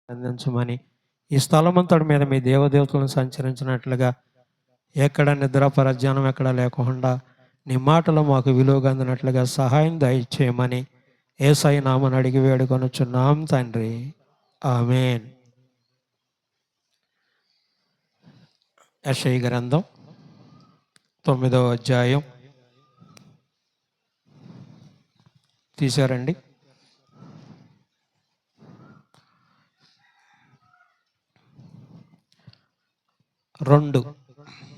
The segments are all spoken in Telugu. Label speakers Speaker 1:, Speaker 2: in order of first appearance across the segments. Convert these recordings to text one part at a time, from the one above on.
Speaker 1: అందించమని, ఈ స్థలమంతటి మీద మీ దేవదేవతలను సంచరించినట్లుగా ఎక్కడ నిద్ర పరధ్యానం ఎక్కడ లేకుండా నీ మాటలు మాకు విలువగా అందినట్లుగా సహాయం దయచేయమని యేసయ్య నామమున అడిగి వేడుకొనుచున్నాం తండ్రి. ఆమేన్. యెషయా గ్రంథం 9వ అధ్యాయం తీశారండి. 2.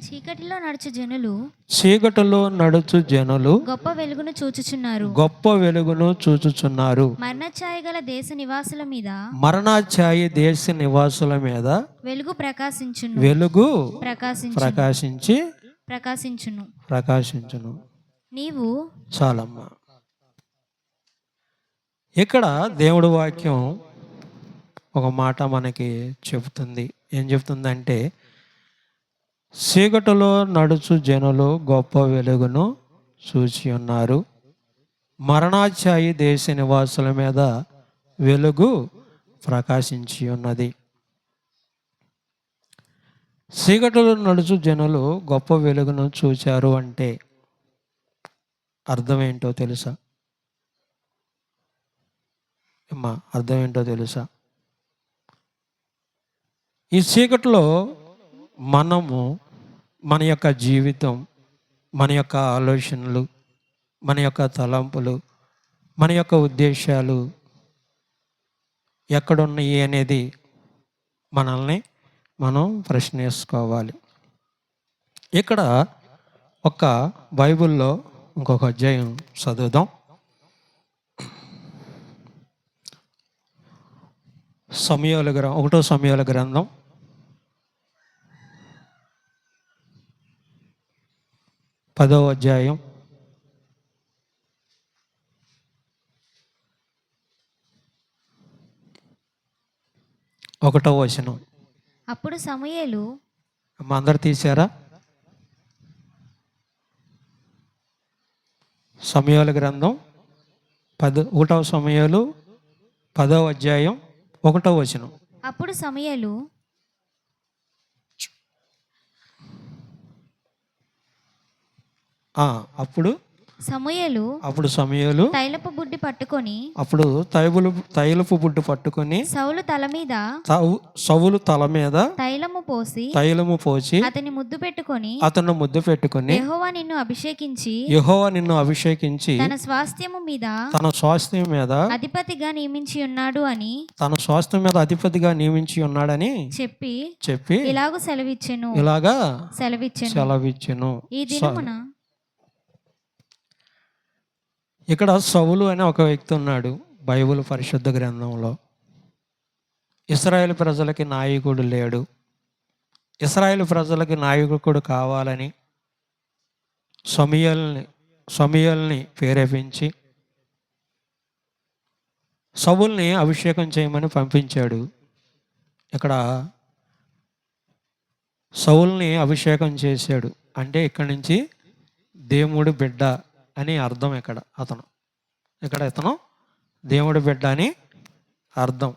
Speaker 2: చీకటిలో నడుచు జనులు
Speaker 1: చీకటిలో నడుచు జనులు
Speaker 2: గొప్ప వెలుగును చూచుచున్నారు.
Speaker 1: గొప్ప వెలుగును చూచుచున్నారు.
Speaker 2: మరణఛాయ గల దేశ నివాసుల మీద
Speaker 1: మరణఛాయ దేశ నివాసుల మీద
Speaker 2: వెలుగు ప్రకాశించును.
Speaker 1: వెలుగు
Speaker 2: ప్రకాశించును.
Speaker 1: ప్రకాశించును.
Speaker 2: నీవు
Speaker 1: చాలమ్మా. ఇక్కడ దేవుడి వాక్యం ఒక మాట మనకి చెబుతుంది. ఏం చెబుతుందంటే, చీకటిలో నడుచు జనులు గొప్ప వెలుగును చూచి ఉన్నారు. మరణాఛాయి దేశ నివాసుల మీద వెలుగు ప్రకాశించి ఉన్నది. చీకటిలో నడుచు జనులు గొప్ప వెలుగును చూచారు అంటే అర్థం ఏంటో తెలుసా అమ్మా? అర్థం ఏంటో తెలుసా? ఈ చీకటిలో మనము మన యొక్క జీవితం, మన యొక్క ఆలోచనలు, మన యొక్క తలంపులు, మన యొక్క ఉద్దేశాలు ఎక్కడున్నాయి అనేది మనల్ని మనం ప్రశ్నించుకోవాలి. ఇక్కడ ఒక బైబిల్లో ఇంకొక అధ్యాయం చదువుదాం. ఒకటో సమూయేలు గ్రంథం 10వ అధ్యాయం 1వ వచనం.
Speaker 2: అప్పుడు సమూయేలు
Speaker 1: అందరు తీశారా? సమూయేలు గ్రంథం 1వ సమూయేలు 10వ అధ్యాయం 1వ వచనం.
Speaker 2: అప్పుడు సమూయేలు
Speaker 1: అప్పుడు సమూయేలు
Speaker 2: తైలపు బుడ్డి పట్టుకొని సౌలు తల మీద తైలము పోసి అతని ముద్దు పెట్టుకొని యెహోవా నిన్ను అభిషేకించి తన స్వాస్థ్యము మీద అధిపతిగా నియమించి ఉన్నాడని చెప్పి ఇలాగ సెలవిచ్చెను. ఈ దినమున
Speaker 1: ఇక్కడ సౌలు అనే ఒక వ్యక్తి ఉన్నాడు బైబిల్ పరిశుద్ధ గ్రంథంలో. ఇశ్రాయేలు ప్రజలకి నాయకుడు లేడు. ఇశ్రాయేలు ప్రజలకి నాయకుడు కావాలని సమూయేలుని ప్రేరేపించి సౌలుని అభిషేకం చేయమని పంపించాడు. ఇక్కడ సౌలుని అభిషేకం చేశాడు అంటే ఇక్కడి నుంచి దేవుడి బిడ్డ అని అర్థం. ఇతను దేవుడి బిడ్డ అని అర్థం.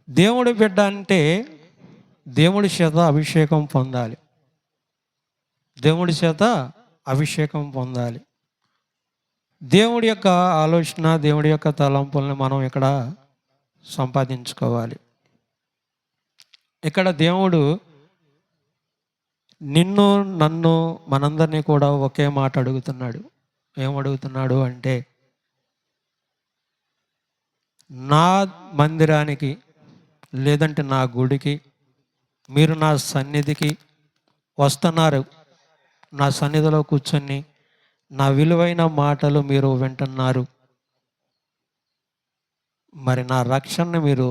Speaker 1: దేవుడి బిడ్డ అంటే దేవుడి చేత అభిషేకం పొందాలి. దేవుడి యొక్క ఆలోచన, దేవుడి యొక్క తలంపుల్ని మనం ఇక్కడ సంపాదించుకోవాలి. ఇక్కడ దేవుడు నిన్ను, నన్ను, మనందరినీ కూడా ఒకే మాట అడుగుతున్నాడు. ఏమడుగుతున్నాడు అంటే, నా మందిరానికి లేదంటే నా గుడికి మీరు నా సన్నిధికి వస్తున్నారు. నా సన్నిధిలో కూర్చొని నా విలువైన మాటలు మీరు వింటున్నారు. మరి నా రక్షణని మీరు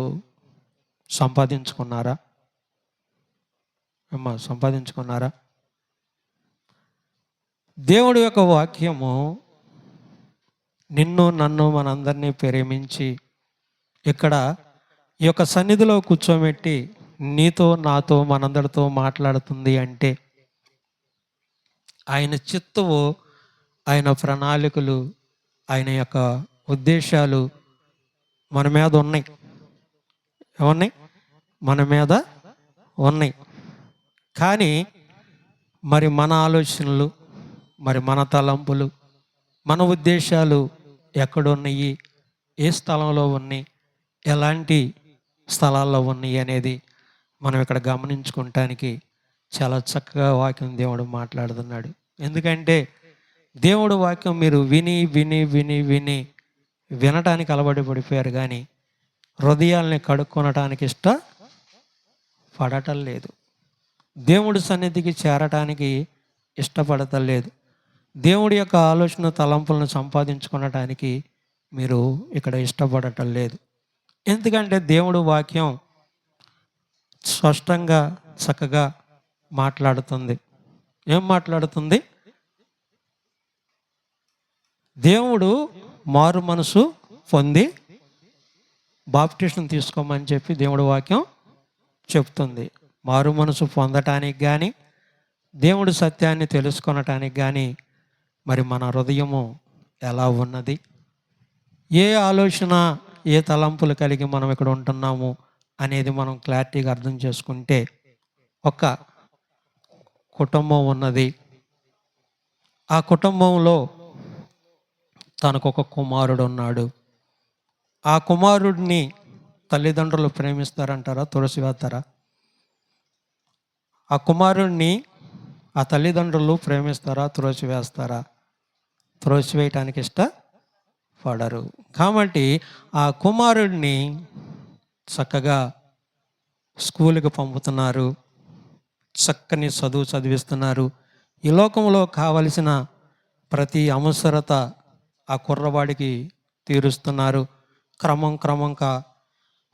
Speaker 1: సంపాదించుకున్నారా? దేవుడి యొక్క వాక్యము నిన్ను, నన్ను, మనందరినీ ప్రేమించి ఇక్కడ ఈ యొక్క సన్నిధిలో కూర్చోబెట్టి నీతో, నాతో, మనందరితో మాట్లాడుతుంది అంటే ఆయన చిత్తము, ఆయన ప్రణాళికలు, ఆయన యొక్క ఉద్దేశాలు మన మీద ఉన్నాయి. ఏమన్నాయి? మన మీద ఉన్నాయి. కానీ మరి మన ఆలోచనలు, మరి మన తలంపులు, మన ఉద్దేశాలు ఎక్కడున్నాయి, ఏ స్థలంలో ఉన్నాయి, ఎలాంటి స్థలాల్లో ఉన్నాయి అనేది మనం ఇక్కడ గమనించుకోవటానికి చాలా చక్కగా వాక్యం దేవుడు మాట్లాడుతున్నాడు. ఎందుకంటే దేవుడు వాక్యం మీరు విని విని విని విని వినటానికి అలవాటు పడిపోయారు, కానీ హృదయాల్ని కడుక్కొనటానికి ఇష్టపడటం లేదు. దేవుడి సన్నిధికి చేరటానికి ఇష్టపడటం లేదు. దేవుడి యొక్క ఆలోచన తలంపులను సంపాదించుకొనటానికి మీరు ఇక్కడ ఇష్టపడటం లేదు. ఎందుకంటే దేవుడు వాక్యం స్పష్టంగా చక్కగా మాట్లాడుతుంది. ఏం మాట్లాడుతుంది? దేవుడు మారు మనసు పొంది బాప్టిజం తీసుకోమని చెప్పి దేవుడు వాక్యం చెప్తుంది. మారు మనసు పొందటానికి కానీ, దేవుడి సత్యాన్ని తెలుసుకొనటానికి కానీ మరి మన హృదయము ఎలా ఉన్నది, ఏ ఆలోచన, ఏ తలంపులు కలిగి మనం ఇక్కడ ఉంటున్నాము అనేది మనం క్లారిటీగా అర్థం చేసుకుంటే, ఒక కుటుంబం ఉన్నది. ఆ కుటుంబంలో తనకు ఒక కుమారుడు ఉన్నాడు. ఆ కుమారుడిని తల్లిదండ్రులు ప్రేమిస్తారంటారా, తులసివేస్తారా? ఆ కుమారుడిని ఆ తల్లిదండ్రులు ప్రేమిస్తారా, త్రోసివేస్తారా? త్రోసివేయటానికి ఇష్టపడరు. కాబట్టి ఆ కుమారుడిని చక్కగా స్కూల్కి పంపుతున్నారు, చక్కని చదువు చదివిస్తున్నారు. ఈ లోకంలో కావలసిన ప్రతి అవసరత ఆ కుర్రవాడికి తీరుస్తున్నారు. క్రమంగా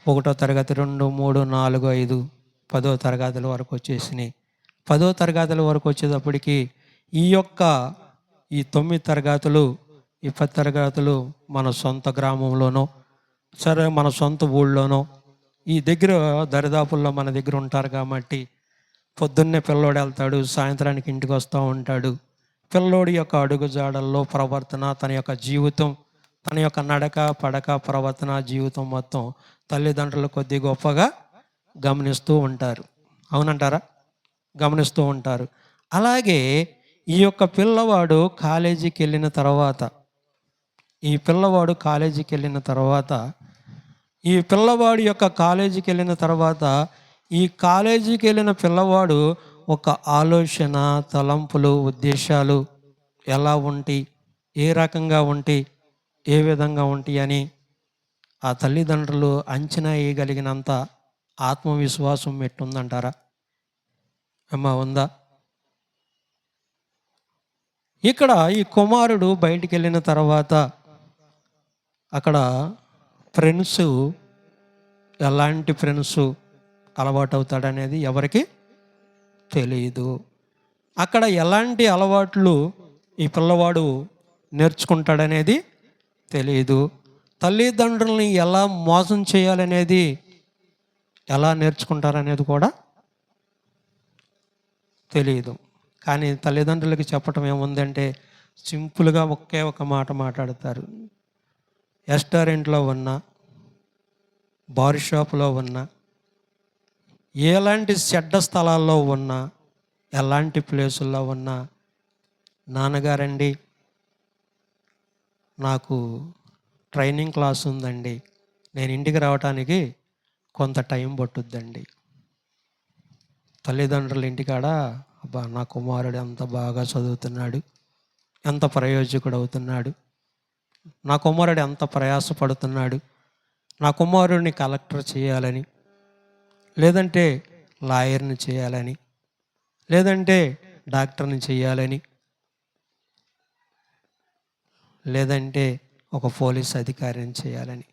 Speaker 1: 1వ తరగతి, 2, 3, 4, 5, 10వ తరగతుల వరకు వచ్చేసినాయి. 10వ తరగతుల వరకు వచ్చేటప్పటికి ఈ 9 తరగతులు, ఈ 10 తరగతులు మన సొంత గ్రామంలోనో, సరే మన సొంత ఊళ్ళోనో, ఈ దగ్గర దరిదాపుల్లో మన దగ్గర ఉంటారు. కాబట్టి పొద్దున్నే పిల్లోడు వెళ్తాడు, సాయంత్రానికి ఇంటికి వస్తూ ఉంటాడు. పిల్లోడి యొక్క అడుగుజాడల్లో ప్రవర్తన, తన యొక్క జీవితం, తన యొక్క నడక పడక ప్రవర్తన జీవితం మొత్తం తల్లిదండ్రులు కొద్ది గొప్పగా గమనిస్తూ ఉంటారు. అవునంటారా? గమనిస్తూ ఉంటారు. అలాగే ఈ యొక్క పిల్లవాడు కాలేజీకి వెళ్ళిన తర్వాత, ఈ పిల్లవాడు కాలేజీకి వెళ్ళిన తర్వాత, ఈ పిల్లవాడు యొక్క కాలేజీకి వెళ్ళిన తర్వాత, ఈ కాలేజీకి వెళ్ళిన పిల్లవాడు ఒక ఆలోచన, తలంపులు, ఉద్దేశాలు ఎలా ఉంటాయి, ఏ రకంగా ఉంటాయి, ఏ విధంగా ఉంటాయి అని ఆ తల్లిదండ్రులు అంచనా వేయగలిగినంత ఆత్మవిశ్వాసం ఎట్టుందంటారా? అమ్మా, ఉందా? ఇక్కడ ఈ కుమారుడు బయటికి వెళ్ళిన తర్వాత అక్కడ ఫ్రెండ్స్, ఎలాంటి ఫ్రెండ్స్ అలవాటు అవుతాడనేది ఎవరికి తెలియదు. అక్కడ ఎలాంటి అలవాట్లు ఈ పిల్లవాడు నేర్చుకుంటాడనేది తెలియదు. తల్లిదండ్రుల్ని ఎలా మోసం చేయాలనేది ఎలా నేర్చుకుంటారనేది కూడా తెలియదు. కానీ తల్లిదండ్రులకి చెప్పటం ఏముందంటే సింపుల్గా ఒకే ఒక మాట మాట్లాడతారు. రెస్టారెంట్లో ఉన్నా, బార్ షాప్లో ఉన్నా, ఎలాంటి చెడ్డ స్థలాల్లో ఉన్నా, ఎలాంటి ప్లేసుల్లో ఉన్నా, నాన్నగారండి నాకు ట్రైనింగ్ క్లాస్ ఉందండి, నేను ఇంటికి రావటానికి కొంత టైం పట్టుద్దండి. తల్లిదండ్రుల ఇంటికాడ అబ్బా నా కుమారుడు ఎంత బాగా చదువుతున్నాడు, ఎంత ప్రయోజకుడు అవుతున్నాడు, నా కుమారుడు ఎంత ప్రయాసపడుతున్నాడు, నా కుమారుడిని కలెక్టర్ చేయాలని, లేదంటే లాయర్ని చేయాలని, లేదంటే డాక్టర్ని చేయాలని, లేదంటే ఒక పోలీస్ అధికారిని చేయాలని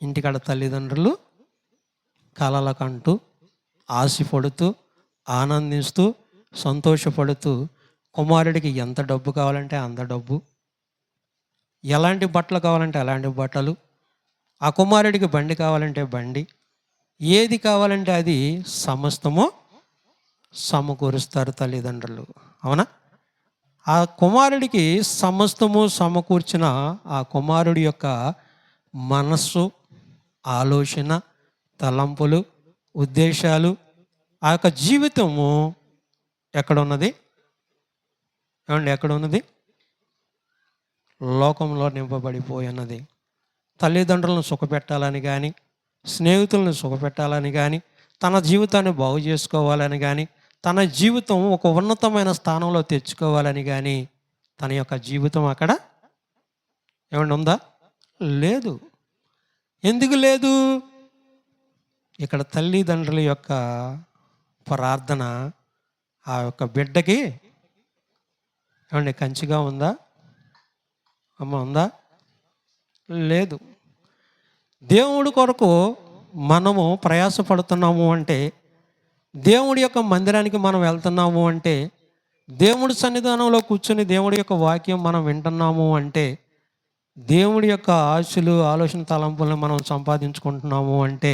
Speaker 1: ఇంటికాడ తల్లిదండ్రులు కలలకంటూ ఆశపడుతూ ఆనందిస్తూ సంతోషపడుతూ కుమారుడికి ఎంత డబ్బు కావాలంటే అంత డబ్బు, ఎలాంటి బట్టలు కావాలంటే అలాంటి బట్టలు, ఆ కుమారుడికి బండి కావాలంటే బండి, ఏది కావాలంటే అది సమస్తము సమకూరుస్తారు తల్లిదండ్రులు. అవునా? ఆ కుమారుడికి సమస్తము సమకూర్చిన ఆ కుమారుడి యొక్క మనస్సు, ఆలోచన, తలంపులు, ఉద్దేశాలు, ఆ యొక్క జీవితము ఎక్కడ ఉన్నది? ఏమండి, ఎక్కడ ఉన్నది? లోకంలో నింపబడిపోయి ఉన్నది. తల్లిదండ్రులను సుఖపెట్టాలని కానీ, స్నేహితులను సుఖపెట్టాలని కానీ, తన జీవితాన్ని బాగు చేసుకోవాలని కానీ, తన జీవితం ఒక ఉన్నతమైన స్థానంలో తెచ్చుకోవాలని కానీ తన యొక్క జీవితం అక్కడ ఏమన్నా ఉందా? లేదు. ఎందుకు లేదు? ఇక్కడ తల్లిదండ్రుల యొక్క ప్రార్థన ఆ యొక్క బిడ్డకి ఏమండి కంచిగా ఉందా? అమ్మ ఉందా? లేదు. దేవుడి కొరకు మనము ప్రయాసపడుతున్నాము అంటే, దేవుడి యొక్క మందిరానికి మనం వెళ్తున్నాము అంటే, దేవుడి సన్నిధానంలో కూర్చొని దేవుడి యొక్క వాక్యం మనం వింటున్నాము అంటే, దేవుడి యొక్క ఆశలు, ఆలోచన, తలంపులను మనం సంపాదించుకుంటున్నాము అంటే,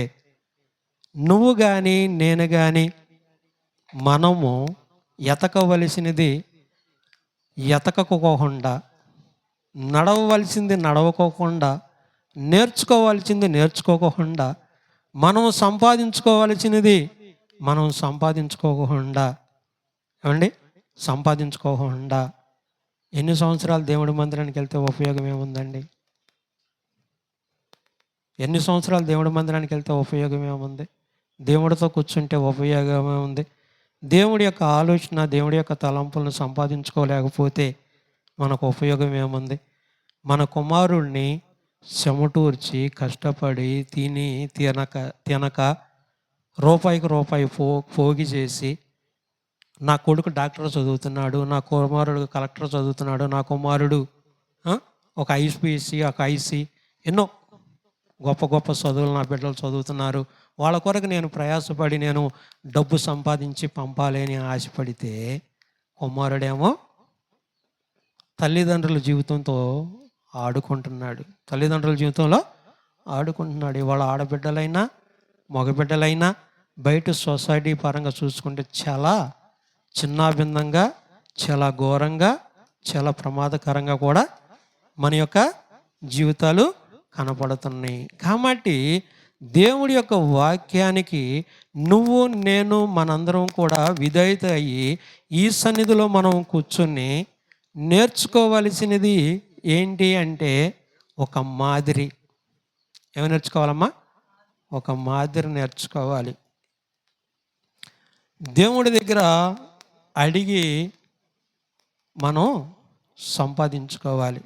Speaker 1: నువ్వు కానీ నేను కానీ మనము ఎతకవలసినది ఎతకకోకుండా, నడవవలసింది నడవకోకుండా, నేర్చుకోవాల్సింది నేర్చుకోకుండా, మనం సంపాదించుకోవాల్సినది మనం సంపాదించుకోకుండా, ఏమండి సంపాదించుకోకుండా ఎన్ని సంవత్సరాలు దేవుడి మందిరానికి వెళ్తే ఉపయోగం ఏముందండి? ఎన్ని సంవత్సరాలు దేవుడి మందిరానికి వెళ్తే ఉపయోగం ఏముంది? దేవుడితో కూర్చుంటే ఉపయోగం ఏముంది? దేవుడి యొక్క ఆలోచన, దేవుడి యొక్క తలంపులను సంపాదించుకోలేకపోతే మనకు ఉపయోగం ఏముంది? మన కుమారుణ్ణి చెమటూర్చి కష్టపడి తినక రూపాయికి రూపాయి పోగి చేసి, నా కొడుకు డాక్టర్ చదువుతున్నాడు, నా కుమారుడు కలెక్టర్ చదువుతున్నాడు, నా కుమారుడు ఒక ఐపీఎస్సి, ఒక ఐసీ, ఎన్నో గొప్ప గొప్ప చదువులు నా బిడ్డలు చదువుతున్నారు, వాళ్ళ కొరకు నేను ప్రయాసపడి నేను డబ్బు సంపాదించి పంపాలి అని ఆశపడితే, కుమారుడేమో తల్లిదండ్రుల జీవితంతో ఆడుకుంటున్నాడు. తల్లిదండ్రుల జీవితంలో ఆడుకుంటున్నాడు. ఇవాళ ఆడబిడ్డలైనా మగబిడ్డలైనా బయట సొసైటీ పరంగా చూసుకుంటే చాలా చిన్నాభిన్నంగా, చాలా ఘోరంగా, చాలా ప్రమాదకరంగా కూడా మన యొక్క జీవితాలు కనపడుతున్నాయి. కాబట్టి దేవుడి యొక్క వాక్యానికి నువ్వు నేను మనందరం కూడా విధేయత అయ్యి ఈ సన్నిధిలో మనం కూర్చొని నేర్చుకోవలసినది ఏంటి అంటే ఒక మాదిరి. ఏమి నేర్చుకోవాలమ్మా? ఒక మాదిరి నేర్చుకోవాలి. దేవుడి దగ్గర అడిగి మనం సంపాదించుకోవాలి.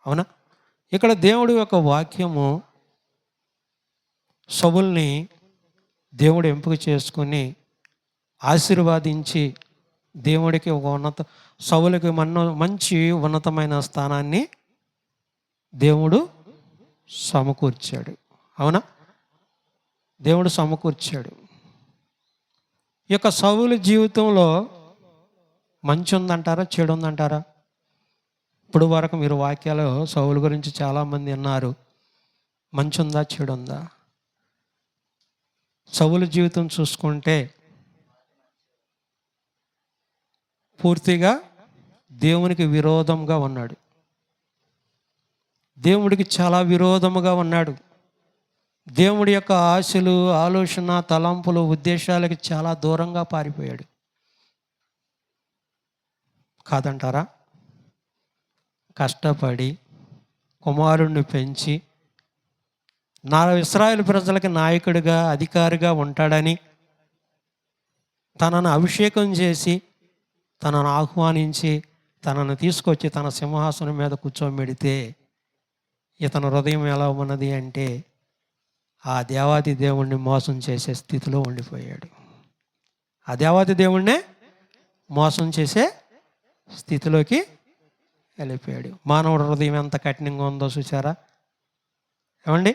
Speaker 1: అవునా? ఇక్కడ దేవుడి యొక్క వాక్యము సౌలుని దేవుడు ఎంపిక చేసుకుని ఆశీర్వాదించి దేవుడికి ఒక సౌలుకి మంచి ఉన్నతమైన స్థానాన్ని దేవుడు సమకూర్చాడు. అవునా? దేవుడు సమకూర్చాడు. ఈ యొక్క సౌలు జీవితంలో మంచి ఉందంటారా, చెడు ఉందంటారా? ఇప్పుడు వరకు మీరు వాక్యాలు సౌలు గురించి చాలామంది విన్నారు. మంచి ఉందా, చెడు ఉందా? సౌలు జీవితం చూసుకుంటే పూర్తిగా దేవునికి విరోధంగా ఉన్నాడు. దేవుడికి చాలా విరోధముగా ఉన్నాడు. దేవుడి యొక్క ఆశలు, ఆలోచన, తలంపులు, ఉద్దేశాలకి చాలా దూరంగా పారిపోయాడు. కాదంటారా? కష్టపడి కుమారుణ్ణి పెంచి ఇశ్రాయేలు ప్రజలకి నాయకుడిగా, అధికారిగా ఉంటాడని తనను అభిషేకం చేసి, తనను ఆహ్వానించి, తనను తీసుకొచ్చి తన సింహాసనం మీద కూర్చోబెడితే ఇతని హృదయం ఎలా ఉన్నది అంటే ఆ దేవాది దేవుణ్ణి మోసం చేసే స్థితిలో ఉండిపోయాడు. ఆ దేవాది దేవుణ్ణే మోసం చేసే స్థితిలోకి వెళ్ళిపోయాడు. మానవుడి హృదయం ఎంత కఠినంగా ఉందో చూసారా? ఏమండి?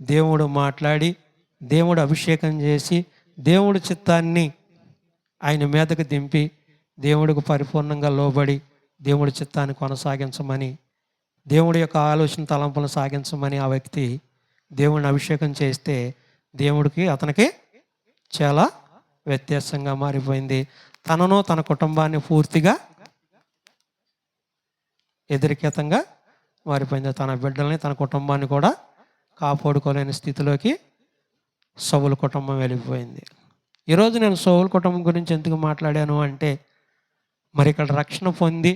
Speaker 1: దేవుడు మాట్లాడి, దేవుడు అభిషేకం చేసి, దేవుడి చిత్తాన్ని ఆయన మీదకు దింపి, దేవుడికి పరిపూర్ణంగా లోబడి దేవుడి చిత్తాన్ని కొనసాగించమని, దేవుడి యొక్క ఆలోచన తలంపులను సాగించమని ఆ వ్యక్తి దేవుడిని అభిషేకం చేస్తే దేవుడికి అతనికి చాలా వ్యత్యాసంగా మారిపోయింది. తనను తన కుటుంబాన్ని పూర్తిగా ఎదురికేతంగా మారిపోయింది. తన బిడ్డల్ని, తన కుటుంబాన్ని కూడా కాపాడుకోలేని స్థితిలోకి సౌలు కుటుంబం వెళ్ళిపోయింది. ఈరోజు నేను సౌలు కుటుంబం గురించి ఎందుకు మాట్లాడాను అంటే, మరి ఇక్కడ రక్షణ పొంది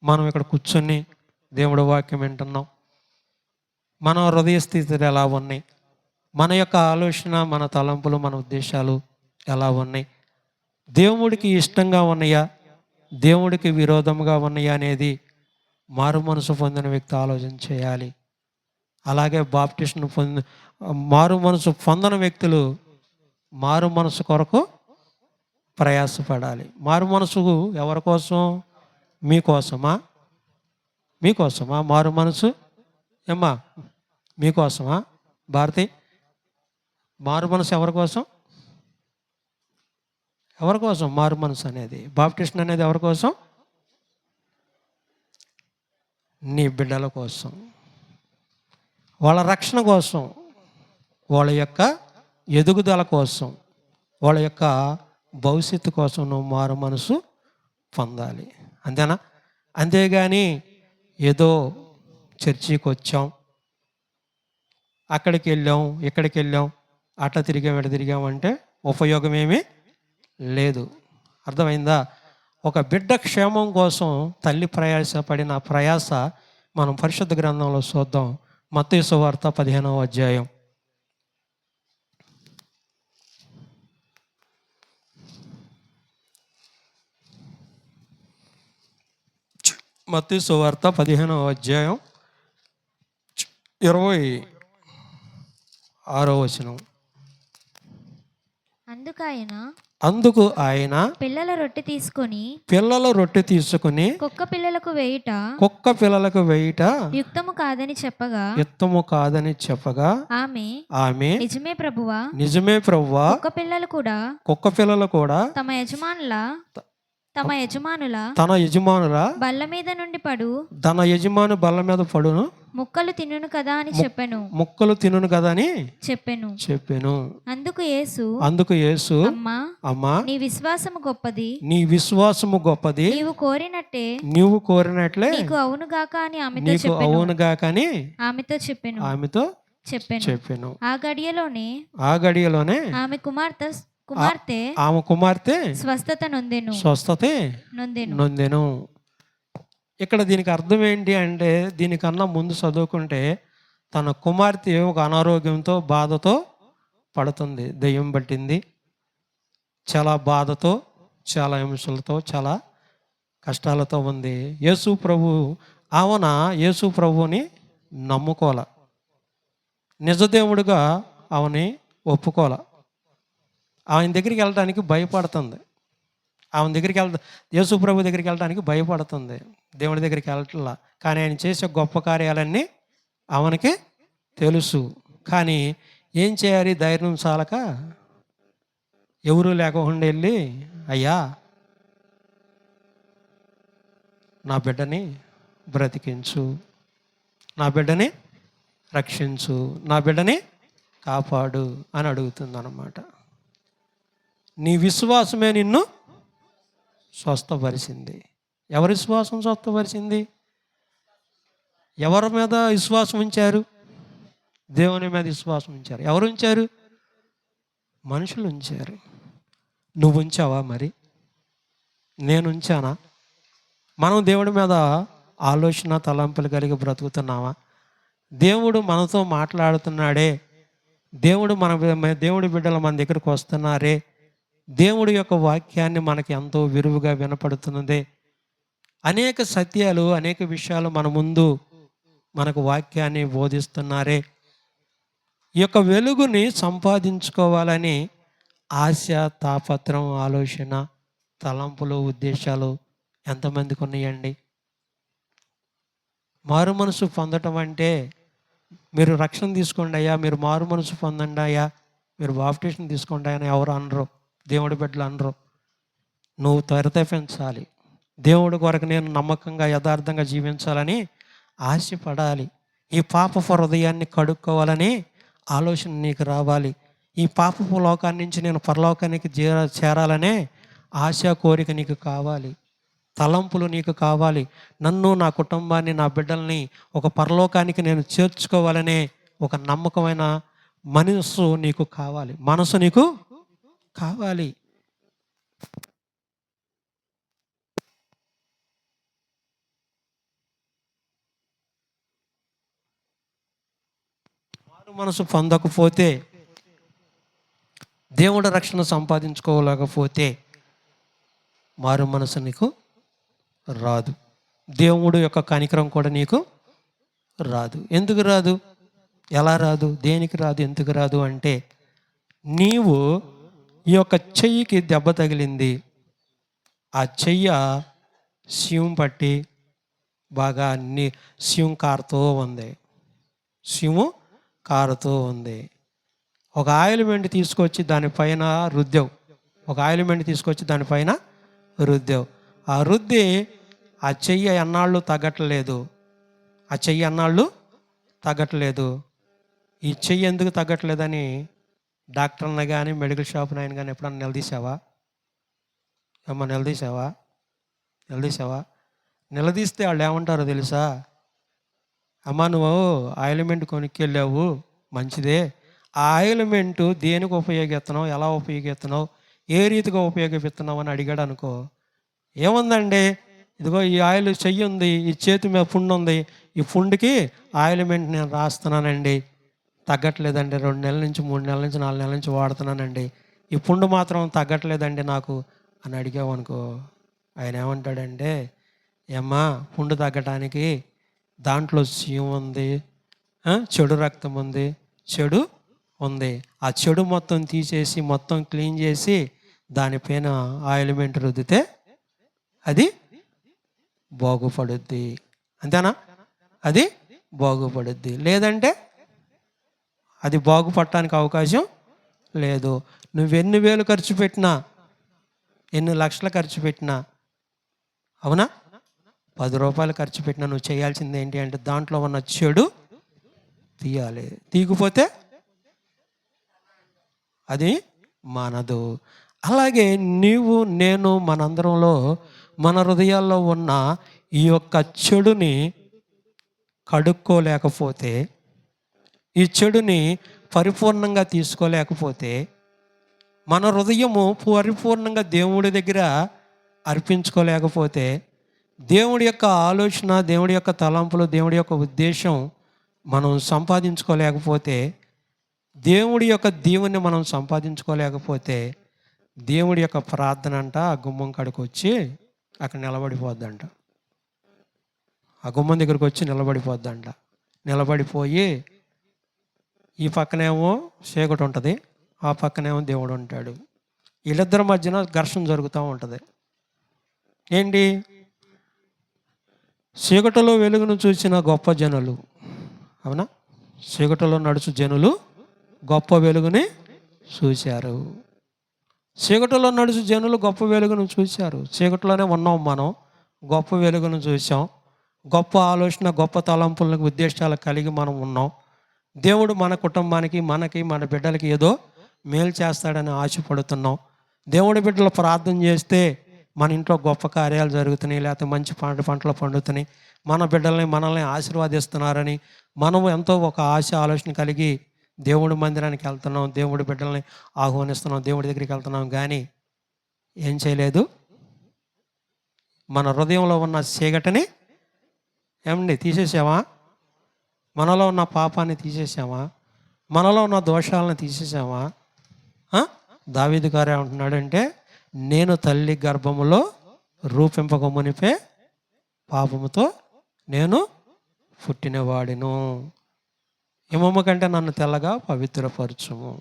Speaker 1: మనం ఇక్కడ కూర్చొని దేవుడి వాక్యం వింటున్నాం. మన హృదయ స్థితులు ఎలా ఉన్నాయి, మన యొక్క ఆలోచన, మన తలంపులు, మన ఉద్దేశాలు ఎలా ఉన్నాయి, దేవుడికి ఇష్టంగా ఉన్నాయా, దేవుడికి విరోధంగా ఉన్నాయా అనేది మారు మనసు పొందిన వ్యక్తి ఆలోచన చేయాలి. అలాగే బాప్టిస్ట్ను మారు మనసు పొందిన వ్యక్తులు మారు మనసు కొరకు ప్రయాసపడాలి. మారు మనసు ఎవరి కోసం? మీకోసమా? మీకోసమా మారు మనసు? ఏమ్మా మీకోసమా? భారతి, మారు మనసు ఎవరి కోసం? ఎవరి కోసం మారు మనసు అనేది? బాప్టిస్ట్ అనేది ఎవరి కోసం? నీ బిడ్డల కోసం, వాళ్ళ రక్షణ కోసం, వాళ్ళ యొక్క ఎదుగుదల కోసం, వాళ్ళ యొక్క భవిష్యత్తు కోసం నువ్వు మారు మనసు పొందాలి. అంతేనా? అంతేగాని ఏదో చర్చికి వచ్చాం, అక్కడికి వెళ్ళాం, ఇక్కడికి వెళ్ళాం, అట్లా తిరిగాం, ఇట్లా తిరిగాం అంటే ఉపయోగం ఏమీ లేదు. అర్థమైందా? ఒక బిడ్డ క్షేమం కోసం తల్లి ప్రయాసపడిన ప్రయాస మనం పరిశుద్ధ గ్రంథంలో చూద్దాం. మత్తయి సువార్త 15వ అధ్యాయం. మత్తయి సువార్త 15వ అధ్యాయం 26వ వచనం. అందుకు ఆయన
Speaker 2: పిల్లల రొట్టె
Speaker 1: తీసుకొని
Speaker 2: కుక్క పిల్లలకు వేయుట యుక్తము కాదని చెప్పగా
Speaker 1: ఆమె
Speaker 2: నిజమే ప్రభువా, కుక్క పిల్లలు కూడా తమ యజమానుల బల్ల మీద నుండి
Speaker 1: తన యజమాను బల్ల మీద పడును
Speaker 2: ముక్కలు తినును కదా అని
Speaker 1: చెప్పెను. అందుకు యేసు అమ్మా
Speaker 2: నీ విశ్వాసము
Speaker 1: గొప్పది, నీవు కోరినట్లే నీకు అవునుగాక అని ఆమెతో చెప్పెను.
Speaker 2: ఆ గడియలోనే ఆమె కుమార్తె స్వస్థత
Speaker 1: నొందెను. ఇక్కడ దీనికి అర్థం ఏంటి అంటే, దీనికన్నా ముందు చదువుకుంటే తన కుమార్తె ఒక అనారోగ్యంతో బాధతో పడుతుంది, దెయ్యం పట్టింది, చాలా బాధతో, చాలా హింసలతో, చాలా కష్టాలతో ఉంది. యేసు ప్రభువుని నమ్ముకోల, నిజదేవుడుగా ఆమెని ఒప్పుకోల, ఆయన దగ్గరికి వెళ్ళడానికి భయపడుతుంది. యేసు ప్రభు దగ్గరికి వెళ్ళడానికి భయపడుతుంది, దేవుడి దగ్గరికి వెళ్ళట్లా. కానీ ఆయన చేసే గొప్ప కార్యాలన్నీ ఆమెకి తెలుసు. కానీ ఏం చేయాలి? ధైర్యం చాలక ఎవరూ లేకుండా వెళ్ళి, అయ్యా నా బిడ్డని బ్రతికించు, నా బిడ్డని రక్షించు, నా బిడ్డని కాపాడు అని అడుగుతుంది అన్నమాట. నీ విశ్వాసమే నిన్ను స్వస్థపరిచింది. ఎవరి విశ్వాసం స్వస్థపరిచింది? ఎవరి మీద విశ్వాసం ఉంచారు? దేవుని మీద విశ్వాసం ఉంచారు. ఎవరు ఉంచారు? మనుషులు ఉంచారు. నువ్వు ఉంచావా? మరి నేను ఉంచానా? మనం దేవుడి మీద ఆలోచన తలంపులు కలిగి బ్రతుకుతున్నావా? దేవుడు మనతో మాట్లాడుతున్నాడే, దేవుడి బిడ్డలు మన దగ్గరకు వస్తున్నారే, దేవుడి యొక్క వాక్యాన్ని మనకి ఎంతో విరువుగా వినపడుతున్నదే, అనేక సత్యాలు, అనేక విషయాలు మన ముందు మనకు వాక్యాన్ని బోధిస్తున్నారే, ఈ యొక్క వెలుగుని సంపాదించుకోవాలని ఆశ, తాపత్రం, ఆలోచన, తలంపులు, ఉద్దేశాలు ఎంతమందికి ఉన్నాయండి? మారు మనసు పొందటం అంటే మీరు రక్షణ తీసుకోండి అయ్యా, మీరు మారు మనసు పొందండి అయ్యా, మీరు బాప్టిజం తీసుకోండి అని ఎవరు అనరు, దేవుడి బిడ్డలు అనరు. నువ్వు త్వరితపించాలి, దేవుడి కొరకు నేను నమ్మకంగా యథార్థంగా జీవించాలని ఆశపడాలి. ఈ పాపపు హృదయాన్ని కడుక్కోవాలని ఆలోచన నీకు రావాలి. ఈ పాపపు లోకాన్ని నుంచి నేను పరలోకానికి చేరాలనే ఆశ, కోరిక నీకు కావాలి, తలంపులు నీకు కావాలి. నన్ను, నా కుటుంబాన్ని, నా బిడ్డల్ని ఒక పరలోకానికి నేను చేర్చుకోవాలనే ఒక నమ్మకమైన మనసు నీకు కావాలి, మనసు నీకు కావాలి. మారు మనసు పొందకపోతే, దేవుడు రక్షణ సంపాదించుకోలేకపోతే మారు మనసు నీకు రాదు. దేవుడు యొక్క కనికరం కూడా నీకు రాదు. ఎందుకు రాదు? ఎలా రాదు? దేనికి రాదు? ఎందుకు రాదు అంటే, నీవు ఈ యొక్క చెయ్యికి దెబ్బ తగిలింది, ఆ చెయ్య సీము పట్టి బాగా అన్ని సీము కారుతూ ఉంది, సీము కారుతూ ఉంది. ఒక ఆయిల్మెంట్ తీసుకొచ్చి దానిపైన రుద్దావు, ఒక ఆయిల్మెంట్ తీసుకొచ్చి దానిపైన రుద్దావు. ఆ రుద్ది ఆ చెయ్యి ఎన్నాళ్ళు తగ్గట్లేదు, ఆ చెయ్యి ఎన్నాళ్ళు తగ్గట్లేదు. ఈ చెయ్యి ఎందుకు తగ్గట్లేదని డాక్టర్ని కానీ మెడికల్ షాప్ని ఆయన కానీ ఎప్పుడన్నా నిలదీసావా? ఏమన్నా నిలదీసావా? నిలదీస్తే వాళ్ళు ఏమంటారో తెలుసా? అమ్మా నువ్వు ఆయిల్మెంట్ కొనుక్కెళ్ళావు, మంచిదే. ఆ ఆయిల్మెంటు దేనికి ఉపయోగిస్తున్నావు, ఎలా ఉపయోగిస్తున్నావు, ఏ రీతిగా ఉపయోగిస్తున్నావు అని అడిగాడు అనుకో, ఏముందండి, ఇదిగో ఈ ఆయిల్ చెయ్యి ఉంది, ఈ చేతి మీద పుండు ఉంది, ఈ పుండుకి ఆయిల్మెంట్ నేను రాస్తున్నానండి, తగ్గట్లేదండి, 2 నెలల నుంచి 3 నెలల నుంచి 4 నెలల నుంచి వాడుతున్నానండి, ఈ పుండు మాత్రం తగ్గట్లేదండి నాకు అని అడిగావు అనుకో, ఆయన ఏమంటాడంటే, ఏమ్మా పుండు తగ్గటానికి దాంట్లో సీము ఉంది, చెడు రక్తం ఉంది, చెడు ఉంది. ఆ చెడు మొత్తం తీసేసి మొత్తం క్లీన్ చేసి దానిపైన ఆయిల్మెంట్ రుద్దితే అది బాగుపడుద్ది. అంతేనా? అది బాగుపడుద్ది. లేదంటే అది బాగుపడటానికి అవకాశం లేదు. నువ్వెన్ని వేలు ఖర్చు పెట్టినా, ఎన్ని లక్షలు ఖర్చు పెట్టినా, అవునా, 10 రూపాయలు ఖర్చు పెట్టినా నువ్వు చేయాల్సింది ఏంటి అంటే దాంట్లో ఉన్న చెడు తీయాలి. తీయకపోతే అది మానదు. అలాగే నీవు నేను మనందరంలో మన హృదయాల్లో ఉన్న ఈ యొక్క చెడుని కడుక్కోలేకపోతే, ఈ చెడుని పరిపూర్ణంగా తీసుకోలేకపోతే, మన హృదయము పరిపూర్ణంగా దేవుడి దగ్గర అర్పించుకోలేకపోతే, దేవుడి యొక్క ఆలోచన, దేవుడి యొక్క తలంపులు, దేవుడి యొక్క ఉద్దేశం మనం సంపాదించుకోలేకపోతే, దేవుడి యొక్క దీవెని మనం సంపాదించుకోలేకపోతే, దేవుడి యొక్క ప్రార్థన అంట ఆ గుమ్మం కాడికి వచ్చి అక్కడ నిలబడిపోద్దంట. ఆ గుమ్మం దగ్గరికి వచ్చి నిలబడిపోద్దంట. నిలబడిపోయి ఈ పక్కనేమో చీకటి ఉంటుంది, ఆ పక్కనేమో దేవుడు ఉంటాడు. వీళ్ళిద్దరి మధ్యన ఘర్షణ జరుగుతూ ఉంటుంది. ఏంటి? చీకటిలో వెలుగును చూసిన గొప్ప జనులు, అవునా, చీకటిలో నడుచు జనులు గొప్ప వెలుగుని చూశారు. చీకటిలో నడుచు జనులు గొప్ప వెలుగును చూశారు. చీకటిలోనే ఉన్నాం మనం, గొప్ప వెలుగును చూసాం. గొప్ప ఆలోచన, గొప్ప తలంపులకు, ఉద్దేశాలు కలిగి మనం ఉన్నాం. దేవుడు మన కుటుంబానికి, మనకి, మన బిడ్డలకి ఏదో మేలు చేస్తాడని ఆశపడుతున్నాం. దేవుడి బిడ్డలు ప్రార్థన చేస్తే మన ఇంట్లో గొప్ప కార్యాలు జరుగుతున్నాయి, లేకపోతే మంచి పంటలు పండుతున్నాయి, మన బిడ్డల్ని మనల్ని ఆశీర్వాదిస్తున్నారని మనము ఎంతో ఒక ఆశ, ఆలోచన కలిగి దేవుడి మందిరానికి వెళ్తున్నాం, దేవుడి బిడ్డల్ని ఆహ్వానిస్తున్నాం, దేవుడి దగ్గరికి వెళ్తున్నాం. కానీ ఏం చేయలేదు, మన హృదయంలో ఉన్న చీకటిని ఏమండి తీసేసావా? మనలో ఉన్న పాపాన్ని తీసేసావా? మనలో ఉన్న దోషాలను తీసేసావా? దావీదు గారు ఏమంటున్నాడంటే, నేను తల్లి గర్భములో రూపింపక మునిపే పాపముతో నేను పుట్టినవాడిను, హిమమ్మ కంటే నన్ను తెల్లగా పవిత్రపరచుము.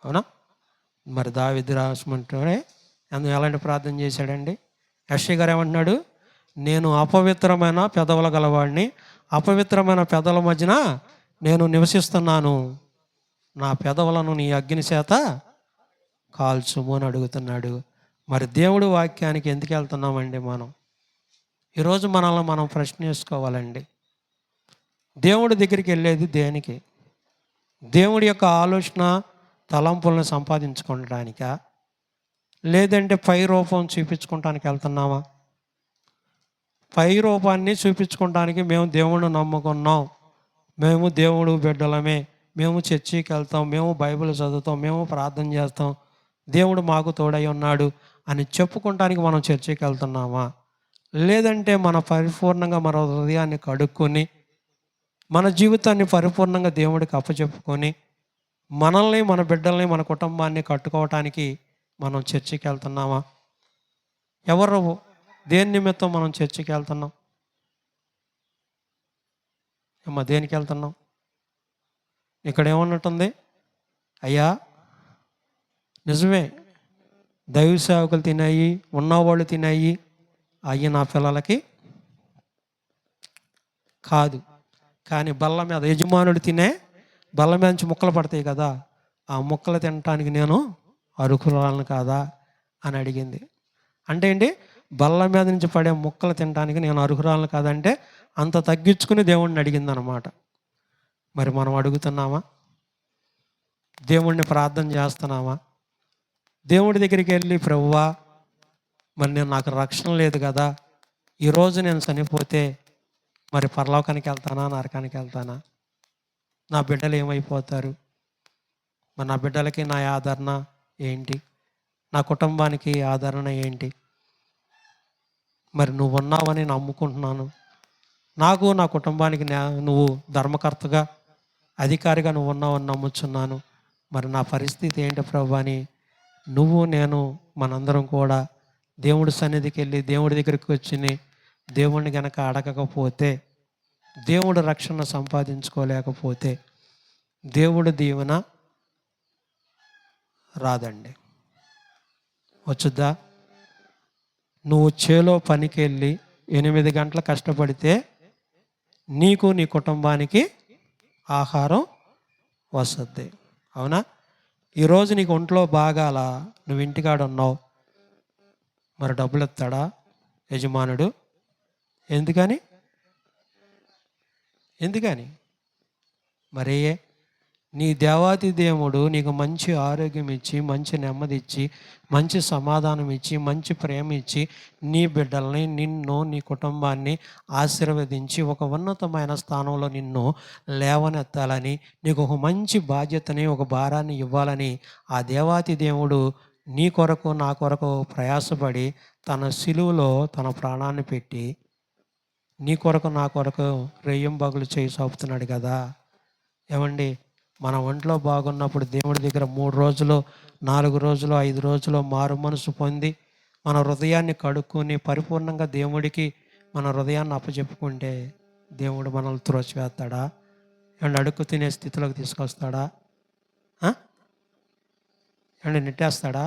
Speaker 1: అవునా? మరి దావీదు రాసుకుంటే ఎలాంటి ప్రార్థన చేశాడండి? యెషయా గారు ఏమంటున్నాడు? నేను అపవిత్రమైన పెదవుల గలవాడిని, అపవిత్రమైన పెదవుల మధ్యన నేను నివసిస్తున్నాను, నా పెదవులను నీ అగ్ని చేత కాల్చుము అని అడుగుతున్నాడు. మరి దేవుడి వాక్యానికి ఎందుకు వెళ్తున్నామండి మనం? ఈరోజు మనల్ని మనం ప్రశ్న చేసుకోవాలండి. దేవుడి దగ్గరికి వెళ్ళేది దేనికి? దేవుడి యొక్క ఆలోచన, తలంపులను సంపాదించుకోవడానికా, లేదంటే పై రూపం చూపించుకోవటానికి వెళ్తున్నామా? పై రూపాన్ని చూపించుకోవడానికి మేము దేవుడిని నమ్ముకున్నాం, మేము దేవుడు బిడ్డలమే, మేము చర్చికి వెళ్తాం, మేము బైబిల్ చదువుతాం, మేము ప్రార్థన చేస్తాం, దేవుడు మాకు తోడై ఉన్నాడు అని చెప్పుకోవటానికి మనం చర్చికి వెళ్తున్నామా? లేదంటే మన పరిపూర్ణంగా మన హృదయాన్ని కడుక్కొని మన జీవితాన్ని పరిపూర్ణంగా దేవుడికి అప్పచెప్పుకొని మనల్ని, మన బిడ్డల్ని, మన కుటుంబాన్ని కట్టుకోవటానికి మనం చర్చికి వెళ్తున్నామా? ఎవరు దేని నిమిత్తం మనం చర్చికి వెళ్తున్నాం? అమ్మా, దేనికి వెళ్తున్నాం? ఇక్కడ ఏమన్నట్టుంది? అయ్యా నిజమే, దైవ సేవకులు తినాయి, ఉన్నవాళ్ళు తినాయి, అయ్యి నా పిల్లలకి కాదు. కానీ బల్ల మీద యజమానుడు తినే బల్ల మీద నుంచి ముక్కలు పడతాయి కదా, ఆ ముక్కలు తినటానికి నేను అర్హురాలను కాదా అని అడిగింది. అంటే ఏంటి? బల్ల మీద నుంచి పడే ముక్కలు తినడానికి నేను అర్హురాలను కాదంటే అంత తగ్గించుకుని దేవుణ్ణి అడిగిందనమాట. మరి మనం అడుగుతున్నామా? దేవుణ్ణి ప్రార్థన చేస్తున్నామా? దేవుడి దగ్గరికి వెళ్ళి, ప్రభువా మరి నాకు రక్షణ లేదు కదా, ఈరోజు నేను చనిపోతే మరి పరలోకానికి వెళ్తానా, నరకానికి వెళ్తానా? నా బిడ్డలు ఏమైపోతారు? మరి నా బిడ్డలకి నా ఆదరణ ఏంటి? నా కుటుంబానికి ఆదరణ ఏంటి? మరి నువ్వు ఉన్నావని నమ్ముకుంటున్నాను, నాకు నా కుటుంబానికి నువ్వు ధర్మకర్తగా, అధికారిగా నువ్వు ఉన్నావని నమ్ముచున్నాను. మరి నా పరిస్థితి ఏంటి ప్రభు అని నువ్వు, నేను, మనందరం కూడా దేవుడి సన్నిధికి వెళ్ళి దేవుడి దగ్గరికి వచ్చి దేవుడిని గనక అడగకపోతే, దేవుడు రక్షణ సంపాదించుకోలేకపోతే దేవుడు దీవెన రాదండి. వచ్చుద్దా? నువ్వు చేలో పనికి వెళ్ళి 8 గంటలు కష్టపడితే నీకు, నీ కుటుంబానికి ఆహారం వస్తుంది. అవునా? ఈరోజు నీకు ఒంట్లో బాగాల, నువ్వు ఇంటికాడ ఉన్నావు, మరి డబ్బులు ఇస్తాడా యజమానుడు? ఎందుకని? మరి నీ దేవాతి దేవుడు నీకు మంచి ఆరోగ్యం ఇచ్చి, మంచి నెమ్మది ఇచ్చి, మంచి సమాధానం ఇచ్చి, మంచి ప్రేమ ఇచ్చి, నీ బిడ్డల్ని, నిన్ను, నీ కుటుంబాన్ని ఆశీర్వదించి ఒక ఉన్నతమైన స్థానంలో నిన్ను లేవనెత్తాలని, నీకు ఒక మంచి బాధ్యతని, ఒక భారాన్ని ఇవ్వాలని ఆ దేవాతి దేవుడు నీ కొరకు, నా కొరకు ప్రయాసపడి తన సిలువలో తన ప్రాణాన్ని పెట్టి నీ కొరకు, నా కొరకు రెయ్యంబగులు చేయి చూపుతున్నాడు కదా. ఏమండి, మన ఒంట్లో బాగున్నప్పుడు దేవుడి దగ్గర 3 రోజులు, 4 రోజులు, 5 రోజులు మారు మనసు పొంది మన హృదయాన్ని కడుక్కొని పరిపూర్ణంగా దేవుడికి మన హృదయాన్ని అప్పచెప్పుకుంటే దేవుడు మనల్ని త్రోసివేస్తాడా? ఏమండి, అడుక్కు తినే స్థితిలోకి తీసుకొస్తాడా? ఏమండి, నెట్టేస్తాడా?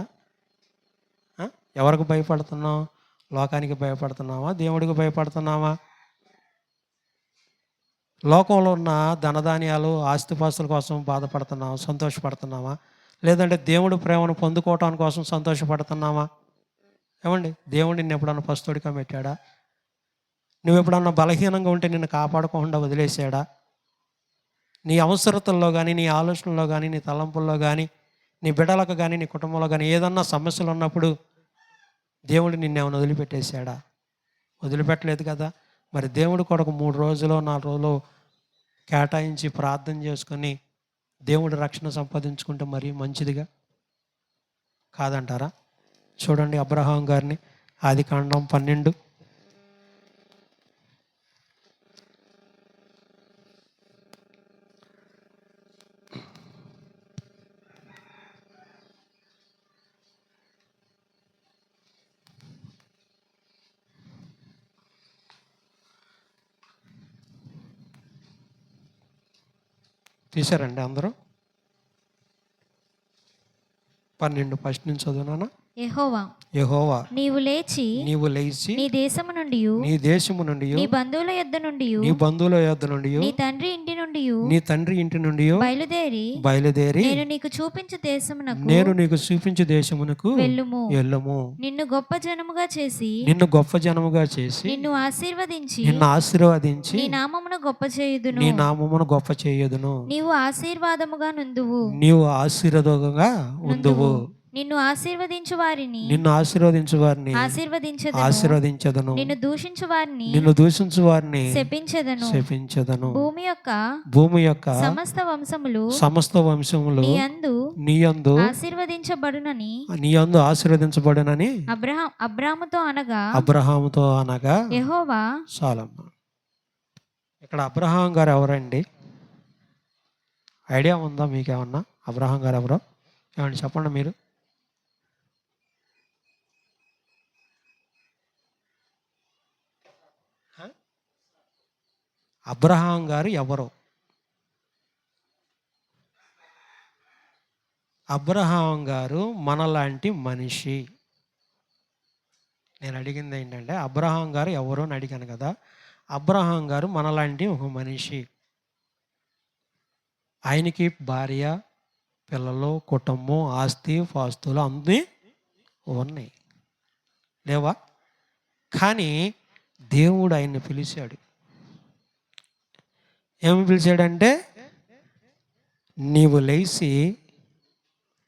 Speaker 1: ఎవరికి భయపడుతున్నాం? లోకానికి భయపడుతున్నామా? దేవుడికి భయపడుతున్నామా? లోకంలో ఉన్న ధనధాన్యాలు, ఆస్తిపాస్తుల కోసం బాధపడుతున్నామా, సంతోషపడుతున్నామా? లేదంటే దేవుడి ప్రేమను పొందుకోవటానికి కోసం సంతోషపడుతున్నామా? ఏమండి, దేవుడు నిన్ను ఎప్పుడన్నా పస్తుడిగా పెట్టాడా? నువ్వు ఎప్పుడన్నా బలహీనంగా ఉంటే నిన్ను కాపాడుకోకుండా వదిలేసాడా? నీ అవసరతల్లో కానీ, నీ ఆలోచనలో కానీ, నీ తలంపుల్లో కానీ, నీ బిడ్డలకు కానీ, నీ కుటుంబంలో కానీ ఏదన్నా సమస్యలు ఉన్నప్పుడు దేవుడు నిన్నేమైనా వదిలిపెట్టేశాడా? వదిలిపెట్టలేదు కదా. మరి దేవుడు కొరకు 3 రోజులు, 4 రోజులు కేటాయించి ప్రార్థన చేసుకొని దేవుడు రక్షణ సంపాదించుకుంటే మరీ మంచిదిగా కాదంటారా? చూడండి అబ్రహాం గారిని, ఆదికాండం 12 తీశారండి అందరూ? 12 ఫస్ట్ నుంచి చదువునానా? యెహోవా నీవు లేచి
Speaker 2: నీ దేశము నుండి నీ బంధువుల యొద్ద నుండి నీ తండ్రి ఇంటి నుండి
Speaker 1: బయలుదేరి
Speaker 2: నేను నీకు చూపించు దేశమునకు
Speaker 1: వెళ్ళుము.
Speaker 2: నిన్ను గొప్ప జనముగా చేసి నిన్ను ఆశీర్వదించి నీ నామమును గొప్ప చేయుదును నీవు ఆశీర్వాదముగా నుందువు. నిన్ను ఆశీర్వదించు వారిని
Speaker 1: ఆశీర్వదించదను.
Speaker 2: నిన్ను దూషించు వారిని
Speaker 1: శపించదను.
Speaker 2: భూమి యొక్క సమస్త వంశములు
Speaker 1: నీ యందు
Speaker 2: ఆశీర్వదించబడునని
Speaker 1: అబ్రహాముతో అనగా
Speaker 2: యెహోవా.
Speaker 1: సొలొమోను. ఇక్కడ అబ్రహాం గారు ఎవరండి? ఐడియా ఉందా మీకేమన్నా? అబ్రహాం గారు ఎవరో ఏమండి చెప్పండి మీరు. అబ్రహాం గారు ఎవరు? అబ్రహాం గారు మనలాంటి మనిషి. నేను అడిగింది ఏంటంటే అబ్రహాం గారు ఎవరు అని అడిగాను కదా. అబ్రహాం గారు మనలాంటి ఒక మనిషి. ఆయనకి భార్య, పిల్లలు, కుటుంబం, ఆస్తి పాస్తులు అన్నీ ఉన్నాయి, లేవా? కానీ దేవుడు ఆయన్ని పిలిచాడు. ఏమి పిలిచాడంటే, నీవు లేచి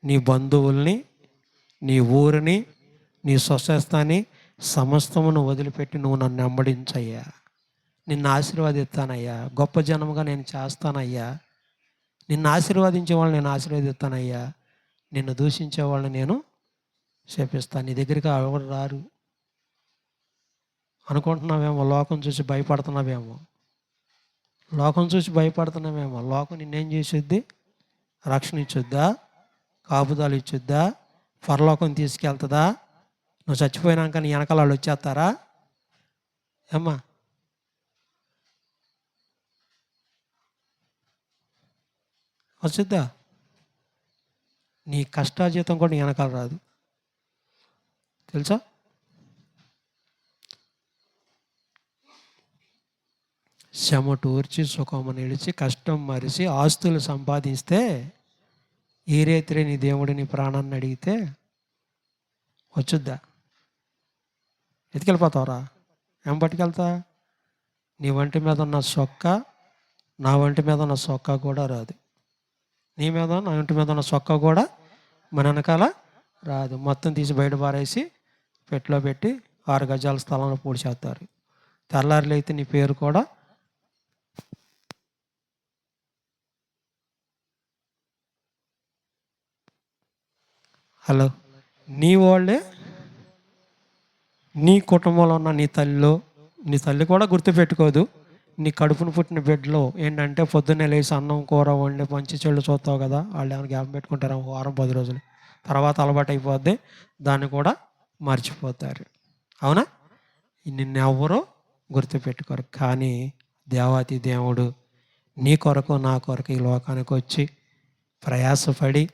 Speaker 1: నీ బంధువుల్ని, నీ ఊరిని, నీ స్వస్థాన్ని సమస్తమును వదిలిపెట్టి నువ్వు నన్ను వెంబడించయ్యా. నిన్ను ఆశీర్వదిస్తానయ్యా. గొప్ప జనముగా నేను చేస్తానయ్యా. నిన్ను ఆశీర్వదించే వాళ్ళని నేను ఆశీర్వదిస్తానయ్యా. నిన్ను దూషించే వాళ్ళని నేను శపిస్తాను. నీ దగ్గరికి ఎవరు రారు అనుకుంటున్నావేమో. లోకం చూసి భయపడుతున్నావేమో. లోకం నిన్నేం చేసిద్ది? రక్షణ ఇచ్చుద్దా? కాపుదాలు ఇచ్చుద్దా? పరలోకం తీసుకెళ్తుందా? నువ్వు చచ్చిపోయినాక నీ వెనకాల వాళ్ళు వచ్చేస్తారా? ఏమ్మా, వచ్చుద్దా? నీ కష్టాజీతం కూడా నీ వెనకాల రాదు, తెలుసా? చెమటూర్చి సుఖము నిలిచి కష్టం మరిచి ఆస్తులు సంపాదిస్తే ఈ రేతిరే నీ దేవుడు నీ ప్రాణాన్ని అడిగితే వచ్చుద్దా? ఎత్తుకెళ్ళిపోతావురా? ఏం పట్టుకెళ్తా? నీ వంటి మీద ఉన్న సొక్క నా వంటి మీద ఉన్న సొక్క కూడా రాదు. నీ మీద నా వంటి మీద ఉన్న సొక్క కూడా మన వెనకాల రాదు. మొత్తం తీసి బయట పారేసి పెట్టిలో పెట్టి 6 గజాల స్థలంలో పూడ్చేస్తారు. తెల్లారులైతే నీ పేరు కూడా హలో నీ వాళ్ళే, నీ కుటుంబంలో ఉన్న నీ తల్లి కూడా గుర్తుపెట్టుకోదు. నీ కడుపును పుట్టిన బిడ్డలో ఏంటంటే పొద్దున్నే లేచి అన్నం కూర వండి మంచి చెళ్ళు చూస్తావు కదా, వాళ్ళు ఏమైనా గ్యాప్ పెట్టుకుంటారు వారం 10 రోజులు, తర్వాత అలవాటు అయిపోద్ది, దాన్ని కూడా మర్చిపోతారు. అవునా? నిన్నెవ్వరూ గుర్తుపెట్టుకోరు. కానీ దేవాతి దేవుడు నీ కొరకు నా కొరకు ఈ లోకానికి వచ్చి ప్రయాసపడి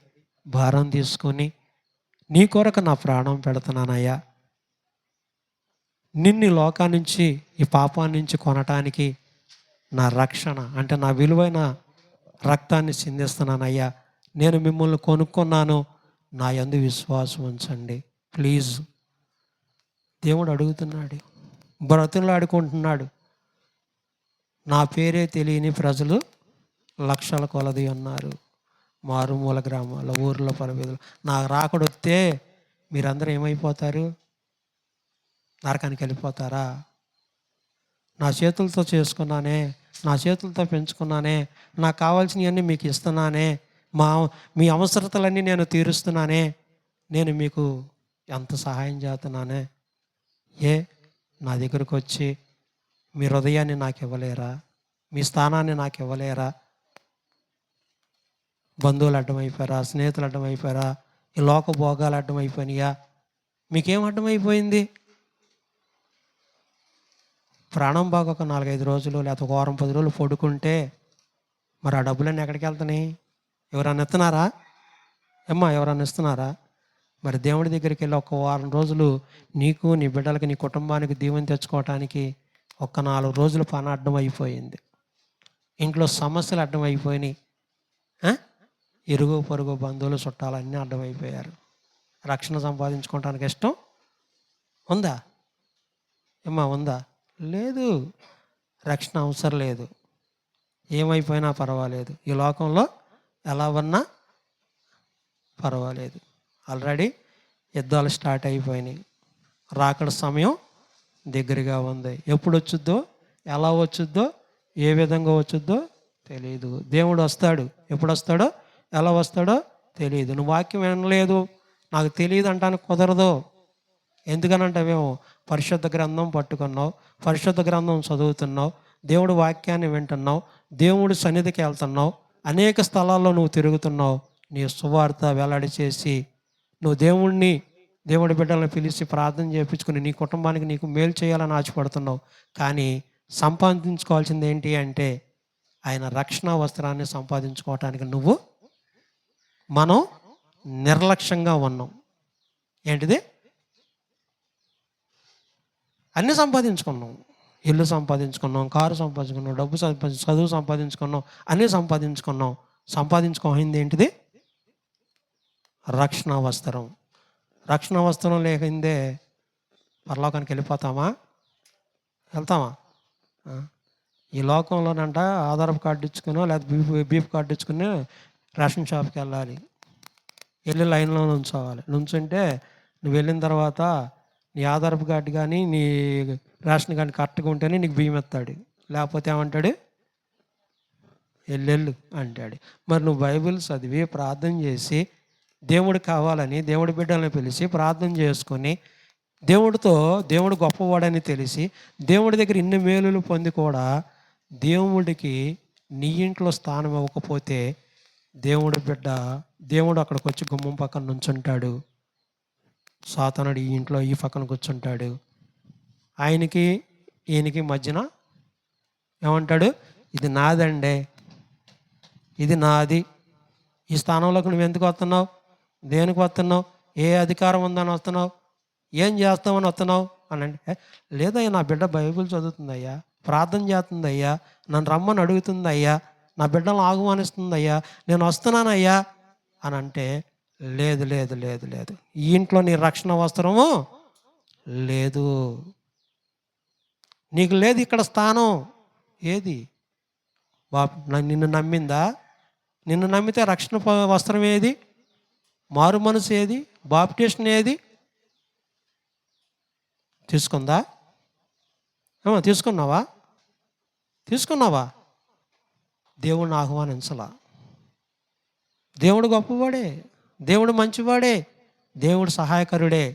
Speaker 1: భారం తీసుకొని నీ కొరకు నా ప్రాణం పెడుతున్నానయ్యా, నిన్ను లోకా నుంచి ఈ పాపాన్ని నుంచి కొనటానికి నా రక్షణ అంటే నా విలువైన రక్తాన్ని చిందిస్తున్నానయ్యా, నేను మిమ్మల్ని కొనుక్కున్నాను, నా యందు విశ్వాసం ఉంచండి ప్లీజ్. దేవుడు అడుగుతున్నాడు, బ్రతులాడుకుంటున్నాడు. నా పేరే తెలియని ప్రజలు లక్షల కొలది ఉన్నారు మారుమూల గ్రామాల ఊర్లో పరవీధులు. నా రాకడొస్తే మీరందరూ ఏమైపోతారు? నరకానికి వెళ్ళిపోతారా? నా చేతులతో చేసుకున్నానే, నా చేతులతో పెంచుకున్నానే, నాకు కావాల్సినవన్నీ మీకు ఇస్తున్నానే, మీ అవసరతలన్నీ నేను తీరుస్తున్నానే, నేను మీకు ఎంత సహాయం చేస్తున్నానే, నా దగ్గరకు వచ్చి మీ హృదయాన్ని నాకు ఇవ్వలేరా? మీ స్థానాన్ని నాకు ఇవ్వలేరా? బంధువులు అడ్డమైపోయారా? స్నేహితులు అడ్డమైపోయారా? ఈ లోక భోగాలు అడ్డమైపోయినాయా? మీకేం అడ్డమైపోయింది? ప్రాణం బాగా ఒక 4-5 రోజులు లేకపోతే 1 వారం 10 రోజులు పడుకుంటే మరి ఆ డబ్బులన్నీ ఎక్కడికి వెళ్తున్నాయి? ఎవరన్నా ఇస్తున్నారా? ఎవరన్నా ఇస్తున్నారా? మరి దేవుడి దగ్గరికి వెళ్ళి 1 వారం రోజులు నీకు నీ బిడ్డలకి నీ కుటుంబానికి దీవెన తెచ్చుకోవటానికి 4 రోజులు పని అడ్డం అయిపోయింది. ఇంట్లో సమస్యలు అడ్డమైపోయినాయి. ఇరుగు పొరుగు బంధువులు చుట్టాలు అన్నీ అడ్డమైపోయారు. రక్షణ సంపాదించుకోవటానికి ఇష్టం ఉందా? ఉందా? లేదు. రక్షణ అవసరం లేదు. ఏమైపోయినా పర్వాలేదు, ఈ లోకంలో ఎలా ఉన్నా పర్వాలేదు. ఆల్రెడీ యుద్ధాలు స్టార్ట్ అయిపోయినాయి. రాకడ సమయం దగ్గరగా ఉంది. ఎప్పుడు వచ్చుద్దో, ఎలా వచ్చుద్దో, ఏ విధంగా వచ్చుద్దో తెలియదు. దేవుడు వస్తాడు, ఎప్పుడు వస్తాడో, ఎలా వస్తాడో తెలియదు. నువ్వు వాక్యం వినలేదు, నాకు తెలియదు అంటానికి కుదరదు. ఎందుకనంటే మేము పరిశుద్ధ గ్రంథం పట్టుకున్నావు, పరిశుద్ధ గ్రంథం చదువుతున్నావు, దేవుడు వాక్యాన్ని వింటున్నావు, దేవుడి సన్నిధికి వెళ్తున్నావు, అనేక స్థలాల్లో నువ్వు తిరుగుతున్నావు. నీ సువార్త వెల్లడి చేసి నువ్వు దేవుడి బిడ్డలను పిలిచి ప్రార్థన చేయించుకుని నీ కుటుంబానికి నీకు మేలు చేయాలని ఆశపడుతున్నావు. కానీ సంపాదించుకోవాల్సింది ఏంటి అంటే ఆయన రక్షణ వస్త్రాన్ని సంపాదించుకోవటానికి మనం నిర్లక్ష్యంగా ఉన్నాం. ఏంటిది? అన్నీ సంపాదించుకున్నాం. ఇల్లు సంపాదించుకున్నాం, కారు సంపాదించుకున్నాం, డబ్బు చదువు సంపాదించుకున్నాం, అన్నీ సంపాదించుకున్నాం. సంపాదించుకోయింది ఏంటిది? రక్షణ వస్త్రం. రక్షణ వస్త్రం లేకుందే పరలోకానికి వెళ్ళిపోతామా? వెళ్తామా? ఈ లోకంలోనంట ఆధార్ కార్డు ఇచ్చుకునో లేదా బీప్ కార్డు ఇచ్చుకుని రేషన్ షాప్కి వెళ్ళాలి. వెళ్ళి లైన్లో నుంచుంటే నువ్వు వెళ్ళిన తర్వాత నీ ఆధార్ కార్డు కానీ నీ రేషన్ కార్డు కరెక్ట్గా ఉంటేనే నీకు బియ్యం ఇస్తాడు. లేకపోతే ఏమంటాడు? ఎల్లెళ్ళు అంటాడు. మరి నువ్వు బైబిల్ చదివి ప్రార్థన చేసి దేవుడు కావాలని దేవుడి బిడ్డలను పిలిచి ప్రార్థన చేసుకొని దేవుడు గొప్పవాడని తెలిసి దేవుడి దగ్గర ఇన్ని మేలులు పొంది కూడా దేవుడికి నీ ఇంట్లో స్థానం ఇవ్వకపోతే దేవుడు అక్కడికి వచ్చి గుమ్మం పక్కన నుంచుంటాడు. సాతానుడు ఈ ఇంట్లో ఈ పక్కన కూర్చుంటాడు. ఆయనకి ఈయనకి మధ్యన ఏమంటాడు? ఇది నాదండే, ఇది నాది. ఈ స్థానంలోకి నువ్వు ఎందుకు వస్తున్నావు? దేనికి వస్తున్నావు? ఏ అధికారం ఉందని వస్తున్నావు? ఏం చేస్తామని వస్తున్నావు అని అంటే, లేదయ్యా నా బిడ్డ బైబిల్ చదువుతుందయ్యా, ప్రార్థన చేస్తుందయ్యా, నన్ను రమ్మని అడుగుతుందయ్యా, నా బిడ్డను ఆహ్వానిస్తుందయ్యా, నేను వస్తున్నానయ్యా అని అంటే, లేదు లేదు లేదు లేదు, ఈ ఇంట్లో నీ రక్షణ వస్త్రము లేదు, నీకు లేదు ఇక్కడ స్థానం. ఏది? నిన్ను నమ్మిందా? నిన్ను నమ్మితే రక్షణ వస్త్రం ఏది? మారు మనసు ఏది? బాప్టిషన్ ఏది? తీసుకుందా? తీసుకున్నావా? దేవుడిని ఆహ్వానించలా. దేవుడు గొప్పవాడే, దేవుడు మంచివాడే, దేవుడు సహాయకరుడే.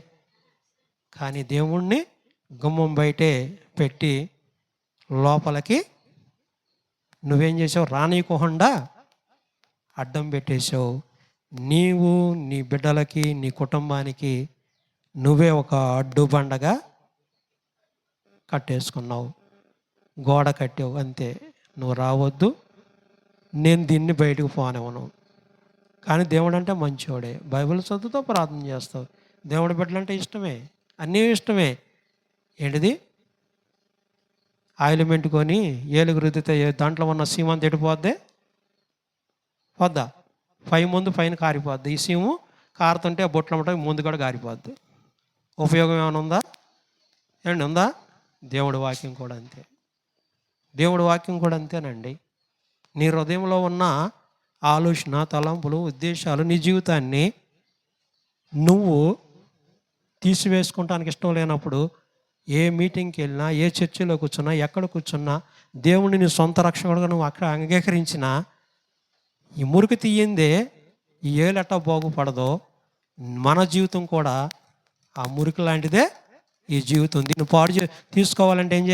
Speaker 1: కానీ దేవుణ్ణి గుమ్మం బయటే పెట్టి లోపలికి నువ్వేం చేసావు? రానీయకుండా అడ్డం పెట్టేశావు. నీవు నీ బిడ్డలకి నీ కుటుంబానికి నువ్వే ఒక అడ్డుబండగా కట్టేసుకున్నావు, గోడ కట్టావు. అంతే, నువ్వు రావద్దు, నేను దీన్ని బయటకు పోనివ్వను. కానీ దేవుడు అంటే మంచివాడే, బైబిల్ చదువుతో ప్రార్థన చేస్తావు, దేవుడి బిడ్డలంటే ఇష్టమే, అన్నీ ఇష్టమే. ఏంటిది? ఆయిల్మెంట్ కొని ఏలుగు రుద్దితే దాంట్లో ఉన్న సీమంత ఎడిపోద్దే? పోద్దా? ముందు పైన కారిపోద్ది. ఈ సీము కారుతుంటే బొట్లు అమ్మటం ముందు కూడా కారిపోద్ది. ఉపయోగం ఏమైనా ఉందా? ఏమండి ఉందా? దేవుడి వాక్యం కూడా అంతే. దేవుడి వాక్యం కూడా అంతేనండి. నీ హృదయంలో ఉన్న ఆలోచన, తలంపులు, ఉద్దేశాలు, నీ జీవితాన్ని నువ్వు తీసివేసుకుంటానికి ఇష్టం లేనప్పుడు ఏ మీటింగ్కి వెళ్ళినా, ఏ చర్చిలో కూర్చున్నా, ఎక్కడ కూర్చున్నా, దేవుడిని నీ సొంత రక్షకుడుగా నువ్వు అక్కడ అంగీకరించినా, ఈ మురికి తీయిందే ఈ ఏలెట్టా బాగుపడదో మన జీవితం కూడా ఆ మురికి లాంటిదే ఈ జీవితం. దీన్ని తీసుకోవాలంటే ఏం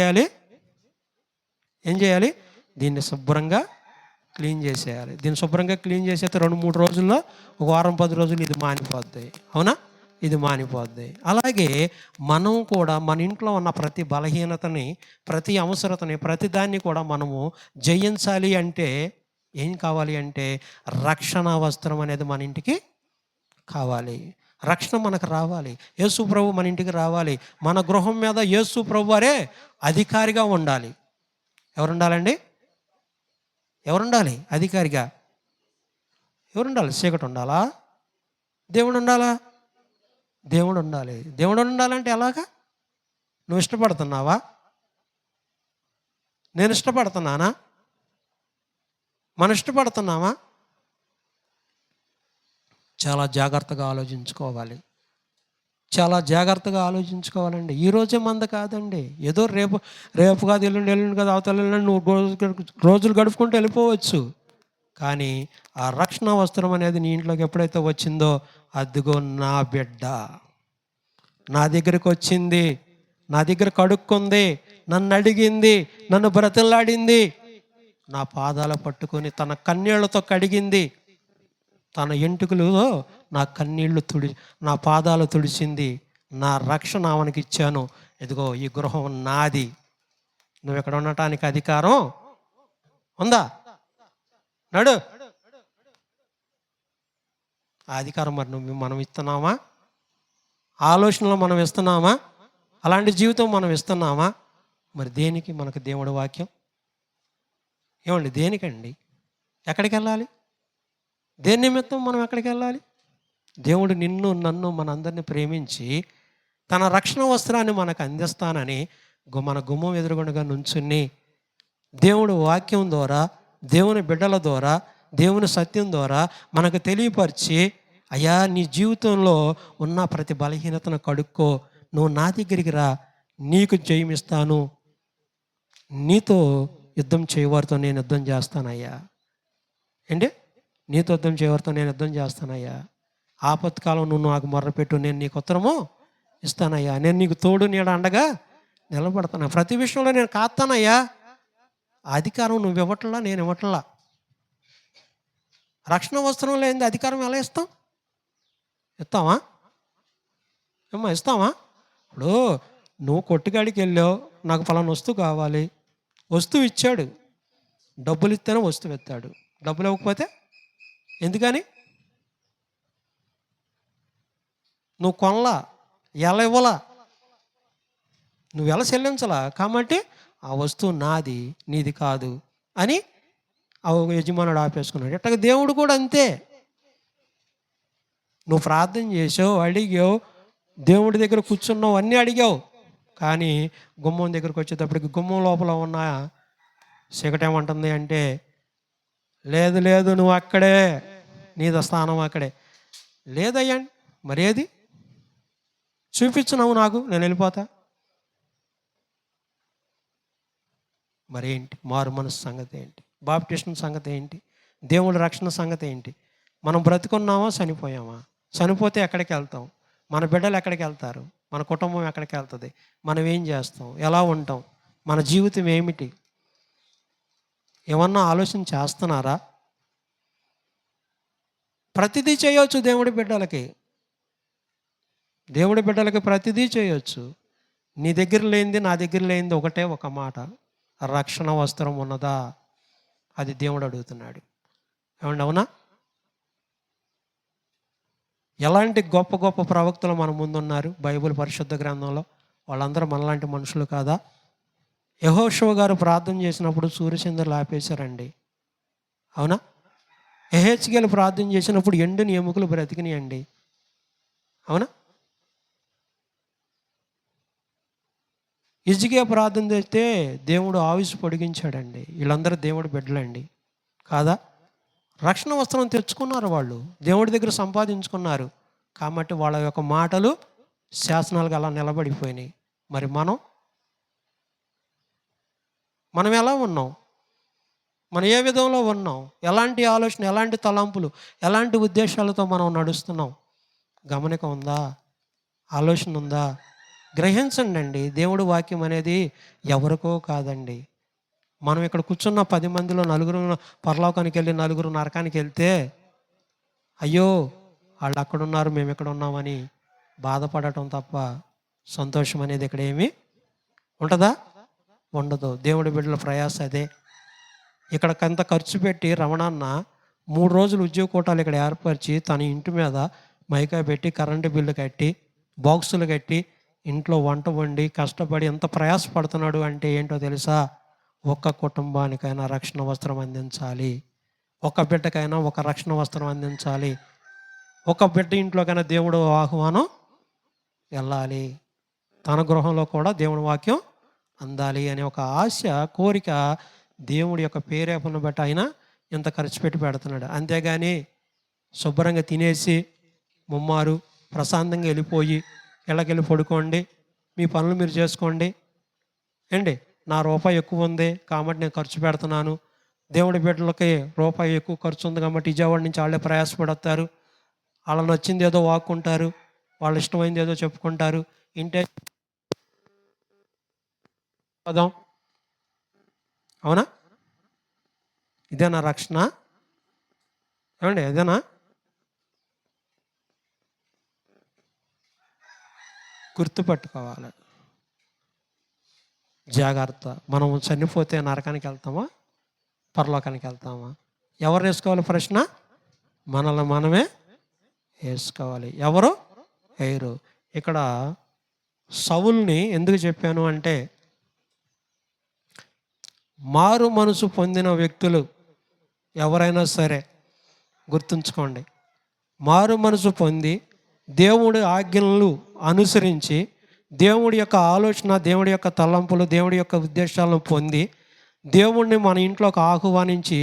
Speaker 1: చేయాలి? దీన్ని శుభ్రంగా క్లీన్ చేసేయాలి. దీన్ని శుభ్రంగా క్లీన్ చేసేస్తే 2-3 రోజుల్లో, ఒక వారం 10 రోజులు ఇది మానిపోద్ది. అవునా? ఇది మానిపోద్ది. అలాగే మనం కూడా మన ఇంట్లో ఉన్న ప్రతి బలహీనతని, ప్రతి అవసరతని, ప్రతి దాన్ని కూడా మనము జయించాలి అంటే ఏం కావాలి అంటే రక్షణ వస్త్రం అనేది మన ఇంటికి కావాలి. రక్షణ మనకు రావాలి. యేసు ప్రభు మన ఇంటికి రావాలి. మన గృహం మీద యేసు ప్రభు వారే అధికారిగా ఉండాలి. ఎవరుండాలండి? అధికారిగా ఎవరుండాలి? చీకటి ఉండాలా? దేవుడు ఉండాలా? దేవుడు ఉండాలి. దేవుడు ఉండాలంటే ఎలాగా? నువ్వు ఇష్టపడుతున్నావా? నేను ఇష్టపడుతున్నానా? మనం ఇష్టపడుతున్నామా? చాలా జాగ్రత్తగా ఆలోచించుకోవాలి. చాలా జాగ్రత్తగా ఆలోచించుకోవాలండి. ఈరోజే మంద కాదండి. ఏదో రేపు రేపు కాదు, ఎల్లుండి కాదు, అవతల ఎల్లుండి నువ్వు రోజులు గడుపుకుంటూ వెళ్ళిపోవచ్చు. కానీ ఆ రక్షణ వస్త్రం అనేది నీ ఇంట్లోకి ఎప్పుడైతే వచ్చిందో, అదిగో నా బిడ్డ నా దగ్గరికి వచ్చింది, నా దగ్గర కడుక్కుంది, నన్ను అడిగింది, నన్ను బ్రతిలాడింది, నా పాదాలు పట్టుకొని తన కన్నీళ్లతో కడిగింది, తన ఎంటుకలులో నా కన్నీళ్లు నా పాదాలు తుడిచింది, నా రక్షణ ఆమెకి ఇచ్చాను. ఇదిగో ఈ గృహం నాది, నువ్వు ఇక్కడ ఉండటానికి అధికారం ఉందా? నడు. ఆ అధికారం మరి మనం ఇస్తున్నామా? ఆలోచనలు మనం ఇస్తున్నామా? అలాంటి జీవితం మనం ఇస్తున్నామా? మరి దేనికి మనకు దేవుడి వాక్యం? ఏమండి, దేనికండి? ఎక్కడికి వెళ్ళాలి? దేని నిమిత్తం మనం ఎక్కడికి వెళ్ళాలి? దేవుడు నిన్ను నన్ను మనందరినీ ప్రేమించి తన రక్షణ వస్త్రాన్ని మనకు అందిస్తానని మన గుమ్మం ఎదురుగుండగా నుంచుని దేవుడు వాక్యం ద్వారా, దేవుని బిడ్డల ద్వారా, దేవుని సత్యం ద్వారా మనకు తెలియపరిచి, అయ్యా నీ జీవితంలో ఉన్న ప్రతి బలహీనతను కడుక్కో, నువ్వు నా దగ్గరికి రా, నీకు జయమిస్తాను, నీతో యుద్ధం చేయవారితో నేను యుద్ధం చేస్తానయ్యా. ఏంటి? నీతో యుద్ధం చేయవారితో నేను యుద్ధం చేస్తానయ్యా. ఆపత్కాలం నువ్వు నాకు మొర్రపెట్టు, నేను నీకు ఉత్తరము ఇస్తానయ్యా. నేను నీకు తోడు నీడ అండగా నిలబడతాను. ప్రతి విషయంలో నేను కాస్తానయ్యా. అధికారం నువ్వు ఇవ్వట్లా, నేను ఇవ్వట్లా. రక్షణ వస్త్రం లేనిది అధికారం ఎలా ఇస్తాం? ఇస్తావా? ఏమ్మా, ఇస్తావా? ఇప్పుడు నువ్వు కొట్టుగాడికి వెళ్ళావు, నాకు పలానా వస్తువు కావాలి, వస్తువు ఇచ్చాడు, డబ్బులు ఇస్తేనే వస్తువు ఎత్తాడు. డబ్బులు ఇవ్వకపోతే ఎందుకని? నువ్వు కొనలా, ఎలా ఇవ్వలా, నువ్వు ఎలా చెల్లించలా, కాబట్టి ఆ వస్తువు నాది, నీది కాదు అని ఆ యజమానుడు ఆపేసుకున్నాడు. ఇట్టగా దేవుడు కూడా అంతే. నువ్వు ప్రార్థన చేసావు, అడిగావు, దేవుడి దగ్గర కూర్చున్నావు, అన్నీ అడిగావు, కానీ గుమ్మం దగ్గరకు వచ్చేటప్పటికి గుమ్మం లోపల ఉన్న చీకటేమంటుంది అంటే, లేదు లేదు నువ్వు అక్కడే, నీద స్థానం అక్కడే. లేదయ్యా, మరేది చూపించున్నావు నాకు, నేను వెళ్ళిపోతా. మరేంటి? మారు మనసు సంగతి ఏంటి? బాప్టిషన్ సంగతి ఏంటి? దేవుడి రక్షణ సంగతి ఏంటి? మనం బ్రతుకున్నామా, చనిపోయామా? చనిపోతే ఎక్కడికి వెళ్తాం? మన బిడ్డలు ఎక్కడికి వెళ్తారు? మన కుటుంబం ఎక్కడికి వెళ్తుంది? మనం ఏం చేస్తాం? ఎలా ఉంటాం? మన జీవితం ఏమిటి? ఏమన్నా ఆలోచన చేస్తున్నారా? ప్రతిదీ చేయొచ్చు దేవుడి బిడ్డలకి. దేవుడి బిడ్డలకి ప్రతిదీ చేయొచ్చు. నీ దగ్గర లేనిది, నా దగ్గర లేనిది ఒకటే ఒక మాట, రక్షణ వస్త్రం ఉన్నదా? అది దేవుడు అడుగుతున్నాడు. ఏమండి, అవునా? ఎలాంటి గొప్ప గొప్ప ప్రవక్తలు మన ముందున్నారు బైబిల్ పరిశుద్ధ గ్రంథంలో? వాళ్ళందరూ మనలాంటి మనుషులు కాదా? యెహోషువ గారు ప్రార్థన చేసినప్పుడు సూర్యచంద్రులు ఆపేశారండి, అవునా? యెహెజ్కేలు ప్రార్థన చేసినప్పుడు ఎండుని ఎముకలు బ్రతికినాయండి, అవునా? హిజ్కియా ప్రార్థన చేస్తే దేవుడు ఆయుసు పొడిగించాడండి. వీళ్ళందరూ దేవుడి బిడ్డలండి కాదా? రక్షణ వస్త్రం తెచ్చుకున్నారు, వాళ్ళు దేవుడి దగ్గర సంపాదించుకున్నారు, కాబట్టి వాళ్ళ యొక్క మాటలు శాసనాలుగా అలా నిలబడిపోయినాయి. మరి మనం ఎలా ఉన్నాం? మనం ఏ విధంలో ఉన్నాం? ఎలాంటి ఆలోచన, ఎలాంటి తలంపులు, ఎలాంటి ఉద్దేశాలతో మనం నడుస్తున్నాం? గమనిక ఉందా? ఆలోచన ఉందా? గ్రహించండి అండి. దేవుడి వాక్యం అనేది ఎవరికో కాదండి. మనం ఇక్కడ కూర్చున్న 10 మందిలో నలుగురు పరలోకానికి వెళ్ళి నలుగురు నరకానికి వెళ్తే, అయ్యో వాళ్ళు అక్కడున్నారు, మేము ఇక్కడ ఉన్నామని బాధపడటం తప్ప సంతోషం అనేది ఇక్కడ ఏమీ ఉంటుందా? ఉండదు. దేవుడి బిడ్డల ప్రయాస అదే. ఇక్కడ కొంత ఖర్చు పెట్టి రమణాన్న 3 రోజులు ఉద్యోగ కూటాలు ఇక్కడ ఏర్పరిచి తన ఇంటి మీద మైకా పెట్టి, కరెంటు బిల్లు కట్టి, బాక్సులు కట్టి, ఇంట్లో వంట వండి కష్టపడి ఎంత ప్రయాసపడుతున్నాడు అంటే ఏంటో తెలుసా? ఒక్క కుటుంబానికైనా రక్షణ వస్త్రం అందించాలి, ఒక బిడ్డకైనా ఒక రక్షణ వస్త్రం అందించాలి, ఒక బిడ్డ ఇంట్లోకైనా దేవుడు ఆహ్వానం వెళ్ళాలి, తన గృహంలో కూడా దేవుని వాక్యం అందాలి అనే ఒక ఆశ, కోరిక దేవుడి యొక్క పేరేపను బట్టి ఆయన ఇంత ఖర్చు పెట్టి పెడుతున్నాడు. అంతేగాని శుభ్రంగా తినేసి ముమ్మారు ప్రశాంతంగా వెళ్ళిపోయి ఇళ్ళకెళ్ళి పడుకోండి, మీ పనులు మీరు చేసుకోండి. ఏండి, నా రూపాయి ఎక్కువ ఉంది కాబట్టి నేను ఖర్చు పెడుతున్నాను, దేవుడి బిడ్డలకి రూపాయి ఎక్కువ ఖర్చు ఉంది కాబట్టి విజయవాడ నుంచి వాళ్ళే ప్రయాసపడతారు, వాళ్ళని నచ్చింది ఏదో వాక్కుంటారు, వాళ్ళ ఇష్టమైంది ఏదో చెప్పుకుంటారు. ఇంటే పదం అవునా? ఇదేనా రక్షణ? ఏమండి ఇదేనా? గుర్తుపట్టుకోవాలి, జాగ్రత్త. మనం చనిపోతే నరకానికి వెళ్తామా, పరలోకానికి వెళ్తామా? ఎవరు వేసుకోవాలి ప్రశ్న? మనల్ని మనమే వేసుకోవాలి. ఎవరు వేయరు. ఇక్కడ సౌలుని ఎందుకు చెప్పాను అంటే, మారు మనసు పొందిన వ్యక్తులు ఎవరైనా సరే గుర్తుంచుకోండి, మారు మనసు పొంది దేవుడి ఆజ్ఞలను అనుసరించి దేవుడి యొక్క ఆలోచన, దేవుడి యొక్క తలంపులు, దేవుడి యొక్క ఉద్దేశాలను పొంది దేవుణ్ణి మన ఇంట్లోకి ఆహ్వానించి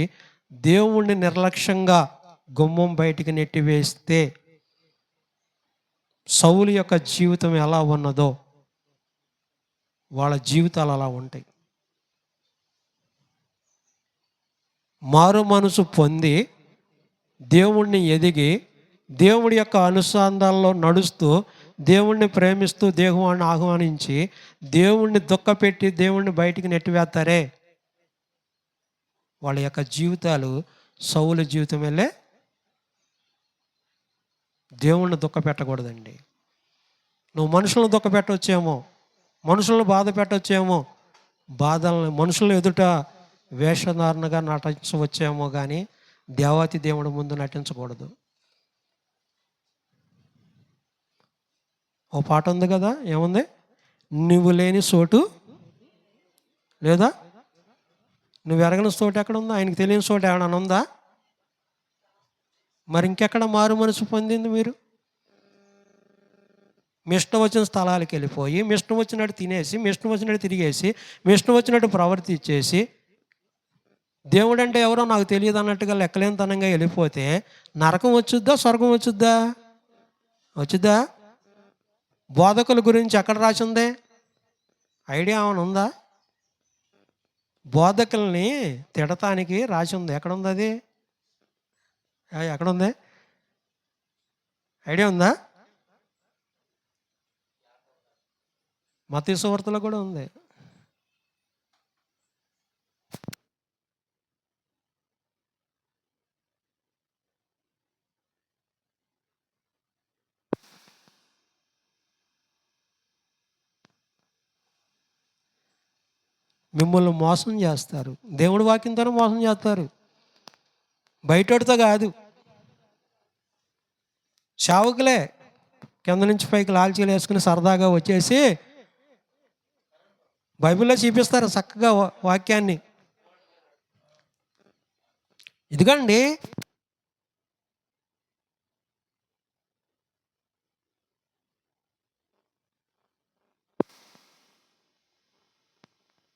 Speaker 1: దేవుణ్ణి నిర్లక్ష్యంగా గుమ్మం బయటికి నెట్టివేస్తే సౌలు యొక్క జీవితం ఎలా ఉన్నదో వాళ్ళ జీవితాలు అలా ఉంటాయి. మారు మనసు పొంది దేవుణ్ణి ఎదిగి దేవుడి యొక్క అనుసంధానంలో నడుస్తూ దేవుణ్ణి ప్రేమిస్తూ దేవుణ్ణి ఆహ్వానించి దేవుణ్ణి దుఃఖపెట్టి దేవుణ్ణి బయటికి నెట్టివేస్తారే, వాళ్ళ యొక్క జీవితాలు సౌలు జీవితం వెళ్ళే. దేవుణ్ణి దుఃఖపెట్టకూడదండి. నువ్వు మనుషులను దుఃఖపెట్టవచ్చేమో, మనుషులను బాధ పెట్టవచ్చేమో, బాధలను మనుషుల ఎదుట వేషధారణగా నటించవచ్చేమో, కానీ దేవాతి దేవుడి ముందు నటించకూడదు. ఓ పాట ఉంది కదా, ఏముంది? నువ్వు లేని చోటు లేదా, నువ్వు ఎరగని చోటు ఎక్కడ ఉందా, ఆయనకు తెలియని చోటు ఏమైనా ఉందా? మరి ఇంకెక్కడ మారు మనసు పొందింది మీరు? మీ ఇష్టం వచ్చిన స్థలాలకు వెళ్ళిపోయి మీ ఇష్టం వచ్చినట్టు తినేసి మీ ఇష్టం వచ్చినట్టు తిరిగేసి మీ ఇష్టం వచ్చినట్టు ప్రవర్తించేసి దేవుడు అంటే ఎవరో నాకు తెలియదు అన్నట్టుగా లెక్కలేనితనంగా వెళ్ళిపోతే నరకం వచ్చుద్దా, స్వర్గం వచ్చుద్దా? వచ్చుద్దా? బోధకుల గురించి ఎక్కడ రాసిందే? ఐడియా ఏమైనా ఉందా? బోధకుల్ని తిడటానికి రాసి ఉంది. ఎక్కడుంది అది? ఎక్కడుంది? ఐడియా ఉందా? మత్తయి సువార్తలో కూడా ఉంది. మిమ్మల్ని మోసం చేస్తారు, దేవుడి వాక్యంతో మోసం చేస్తారు, బయటోడితో కాదు. సేవకులే కింద నుంచి పైకి లాల్చీలు వేసుకుని సరదాగా వచ్చేసి బైబిల్లో చూపిస్తారు చక్కగా వాక్యాన్ని. ఇదిగండి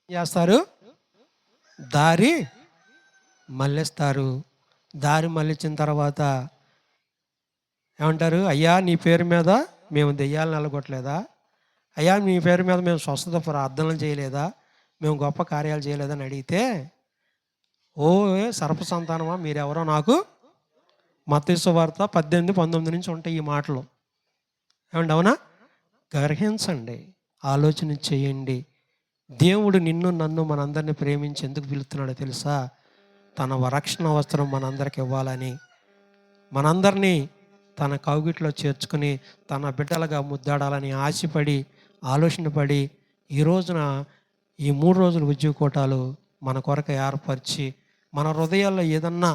Speaker 1: చేస్తారు, దారి మళ్ళిస్తారు. దారి మళ్ళించిన తర్వాత ఏమంటారు? అయ్యా నీ పేరు మీద మేము దెయ్యాలను వెళ్ళగొట్టలేదా? అయ్యా మీ పేరు మీద మేము స్వస్థత ప్రార్థనలు చేయలేదా? మేము గొప్ప కార్యాలు చేయలేదని అడిగితే, ఓ సర్ప సంతానమా మీరెవరో నాకు. మత్తయి సువార్త 18-19 నుంచి ఉంటాయి ఈ మాటలు. ఏమండి, అవునా? గ్రహించండి, ఆలోచన చేయండి. దేవుడు నిన్ను నన్ను మనందరినీ ప్రేమించి ఎందుకు పిలుస్తున్నాడో తెలుసా? తన రక్షణ వస్త్రం మనందరికి ఇవ్వాలని, మనందరినీ తన కౌగిట్లో చేర్చుకుని తన బిడ్డలుగా ముద్దాడాలని ఆశపడి ఆలోచన పడి ఈ రోజున ఈ 3 రోజుల ఉద్యోగ కూటాలు మన కొరకు ఏర్పరిచి మన హృదయాల్లో ఏదన్నా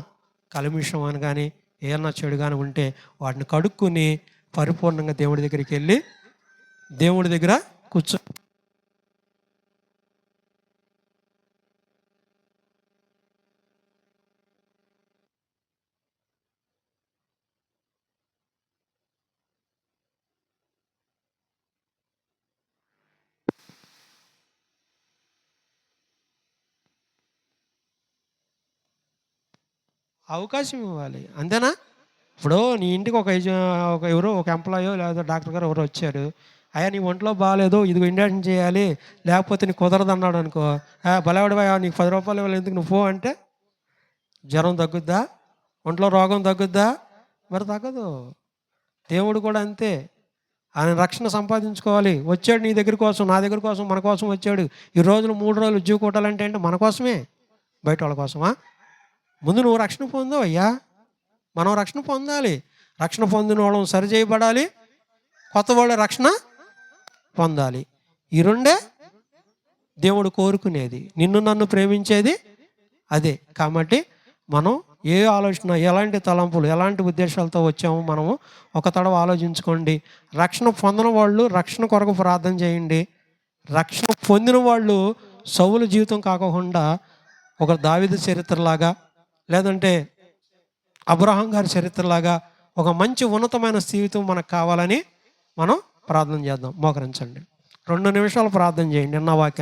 Speaker 1: కల్మిషం అని కానీ ఏదన్నా చెడు కానీ ఉంటే వాటిని కడుక్కుని పరిపూర్ణంగా దేవుడి దగ్గరికి వెళ్ళి దేవుడి దగ్గర కూర్చో. అవకాశం ఇవ్వాలి, అంతేనా? ఇప్పుడు నీ ఇంటికి ఒక ఎవరో ఒక ఎంప్లాయో లేదా డాక్టర్ గారు ఎవరో వచ్చారు, అయ్యా నీ ఒంట్లో బాగాలేదు, ఇదిగో ఇంజక్షన్ చేయాలి, లేకపోతే నీకు కుదరదు అన్నాడు అనుకో, బలేవాడివా నీకు 10 రూపాయలు ఇవ్వాలి ఎందుకు నువ్వు పో అంటే జ్వరం తగ్గుద్దా? ఒంట్లో రోగం తగ్గుద్దా? మరి తగ్గదు. దేవుడు కూడా అంతే. ఆయన రక్షణ సంపాదించుకోవాలి. వచ్చాడు నీ దగ్గర కోసం, నా దగ్గర కోసం, మన కోసం వచ్చాడు. ఈ రోజులు 3 రోజులు ఉద్యోగ కూటాలంటే అంటే మన కోసమే, బయట వాళ్ళ కోసమా? ముందు నువ్వు రక్షణ పొందావు అయ్యా. మనం రక్షణ పొందాలి. రక్షణ పొందిన వాళ్ళం సరిచేయబడాలి, కొత్త వాళ్ళ రక్షణ పొందాలి. ఈ రెండే దేవుడు కోరుకునేది, నిన్ను నన్ను ప్రేమించేది అదే. కాబట్టి మనం ఏ ఆలోచన, ఎలాంటి తలంపులు, ఎలాంటి ఉద్దేశాలతో వచ్చామో మనము ఒక తడవ ఆలోచించుకోండి. రక్షణ పొందిన వాళ్ళు రక్షణ కొరకు ప్రార్థన చేయండి. రక్షణ పొందిన వాళ్ళు సౌలు జీవితం కాకుండా ఒక దావీదు చరిత్రలాగా, లేదంటే అబ్రహాం గారి చరిత్రలాగా ఒక మంచి ఉన్నతమైన జీవితం మనకు కావాలని మనం ప్రార్థన చేద్దాం. మోకరించండి, 2 నిమిషాలు ప్రార్థన చేయండి. నిన్న వాక్యం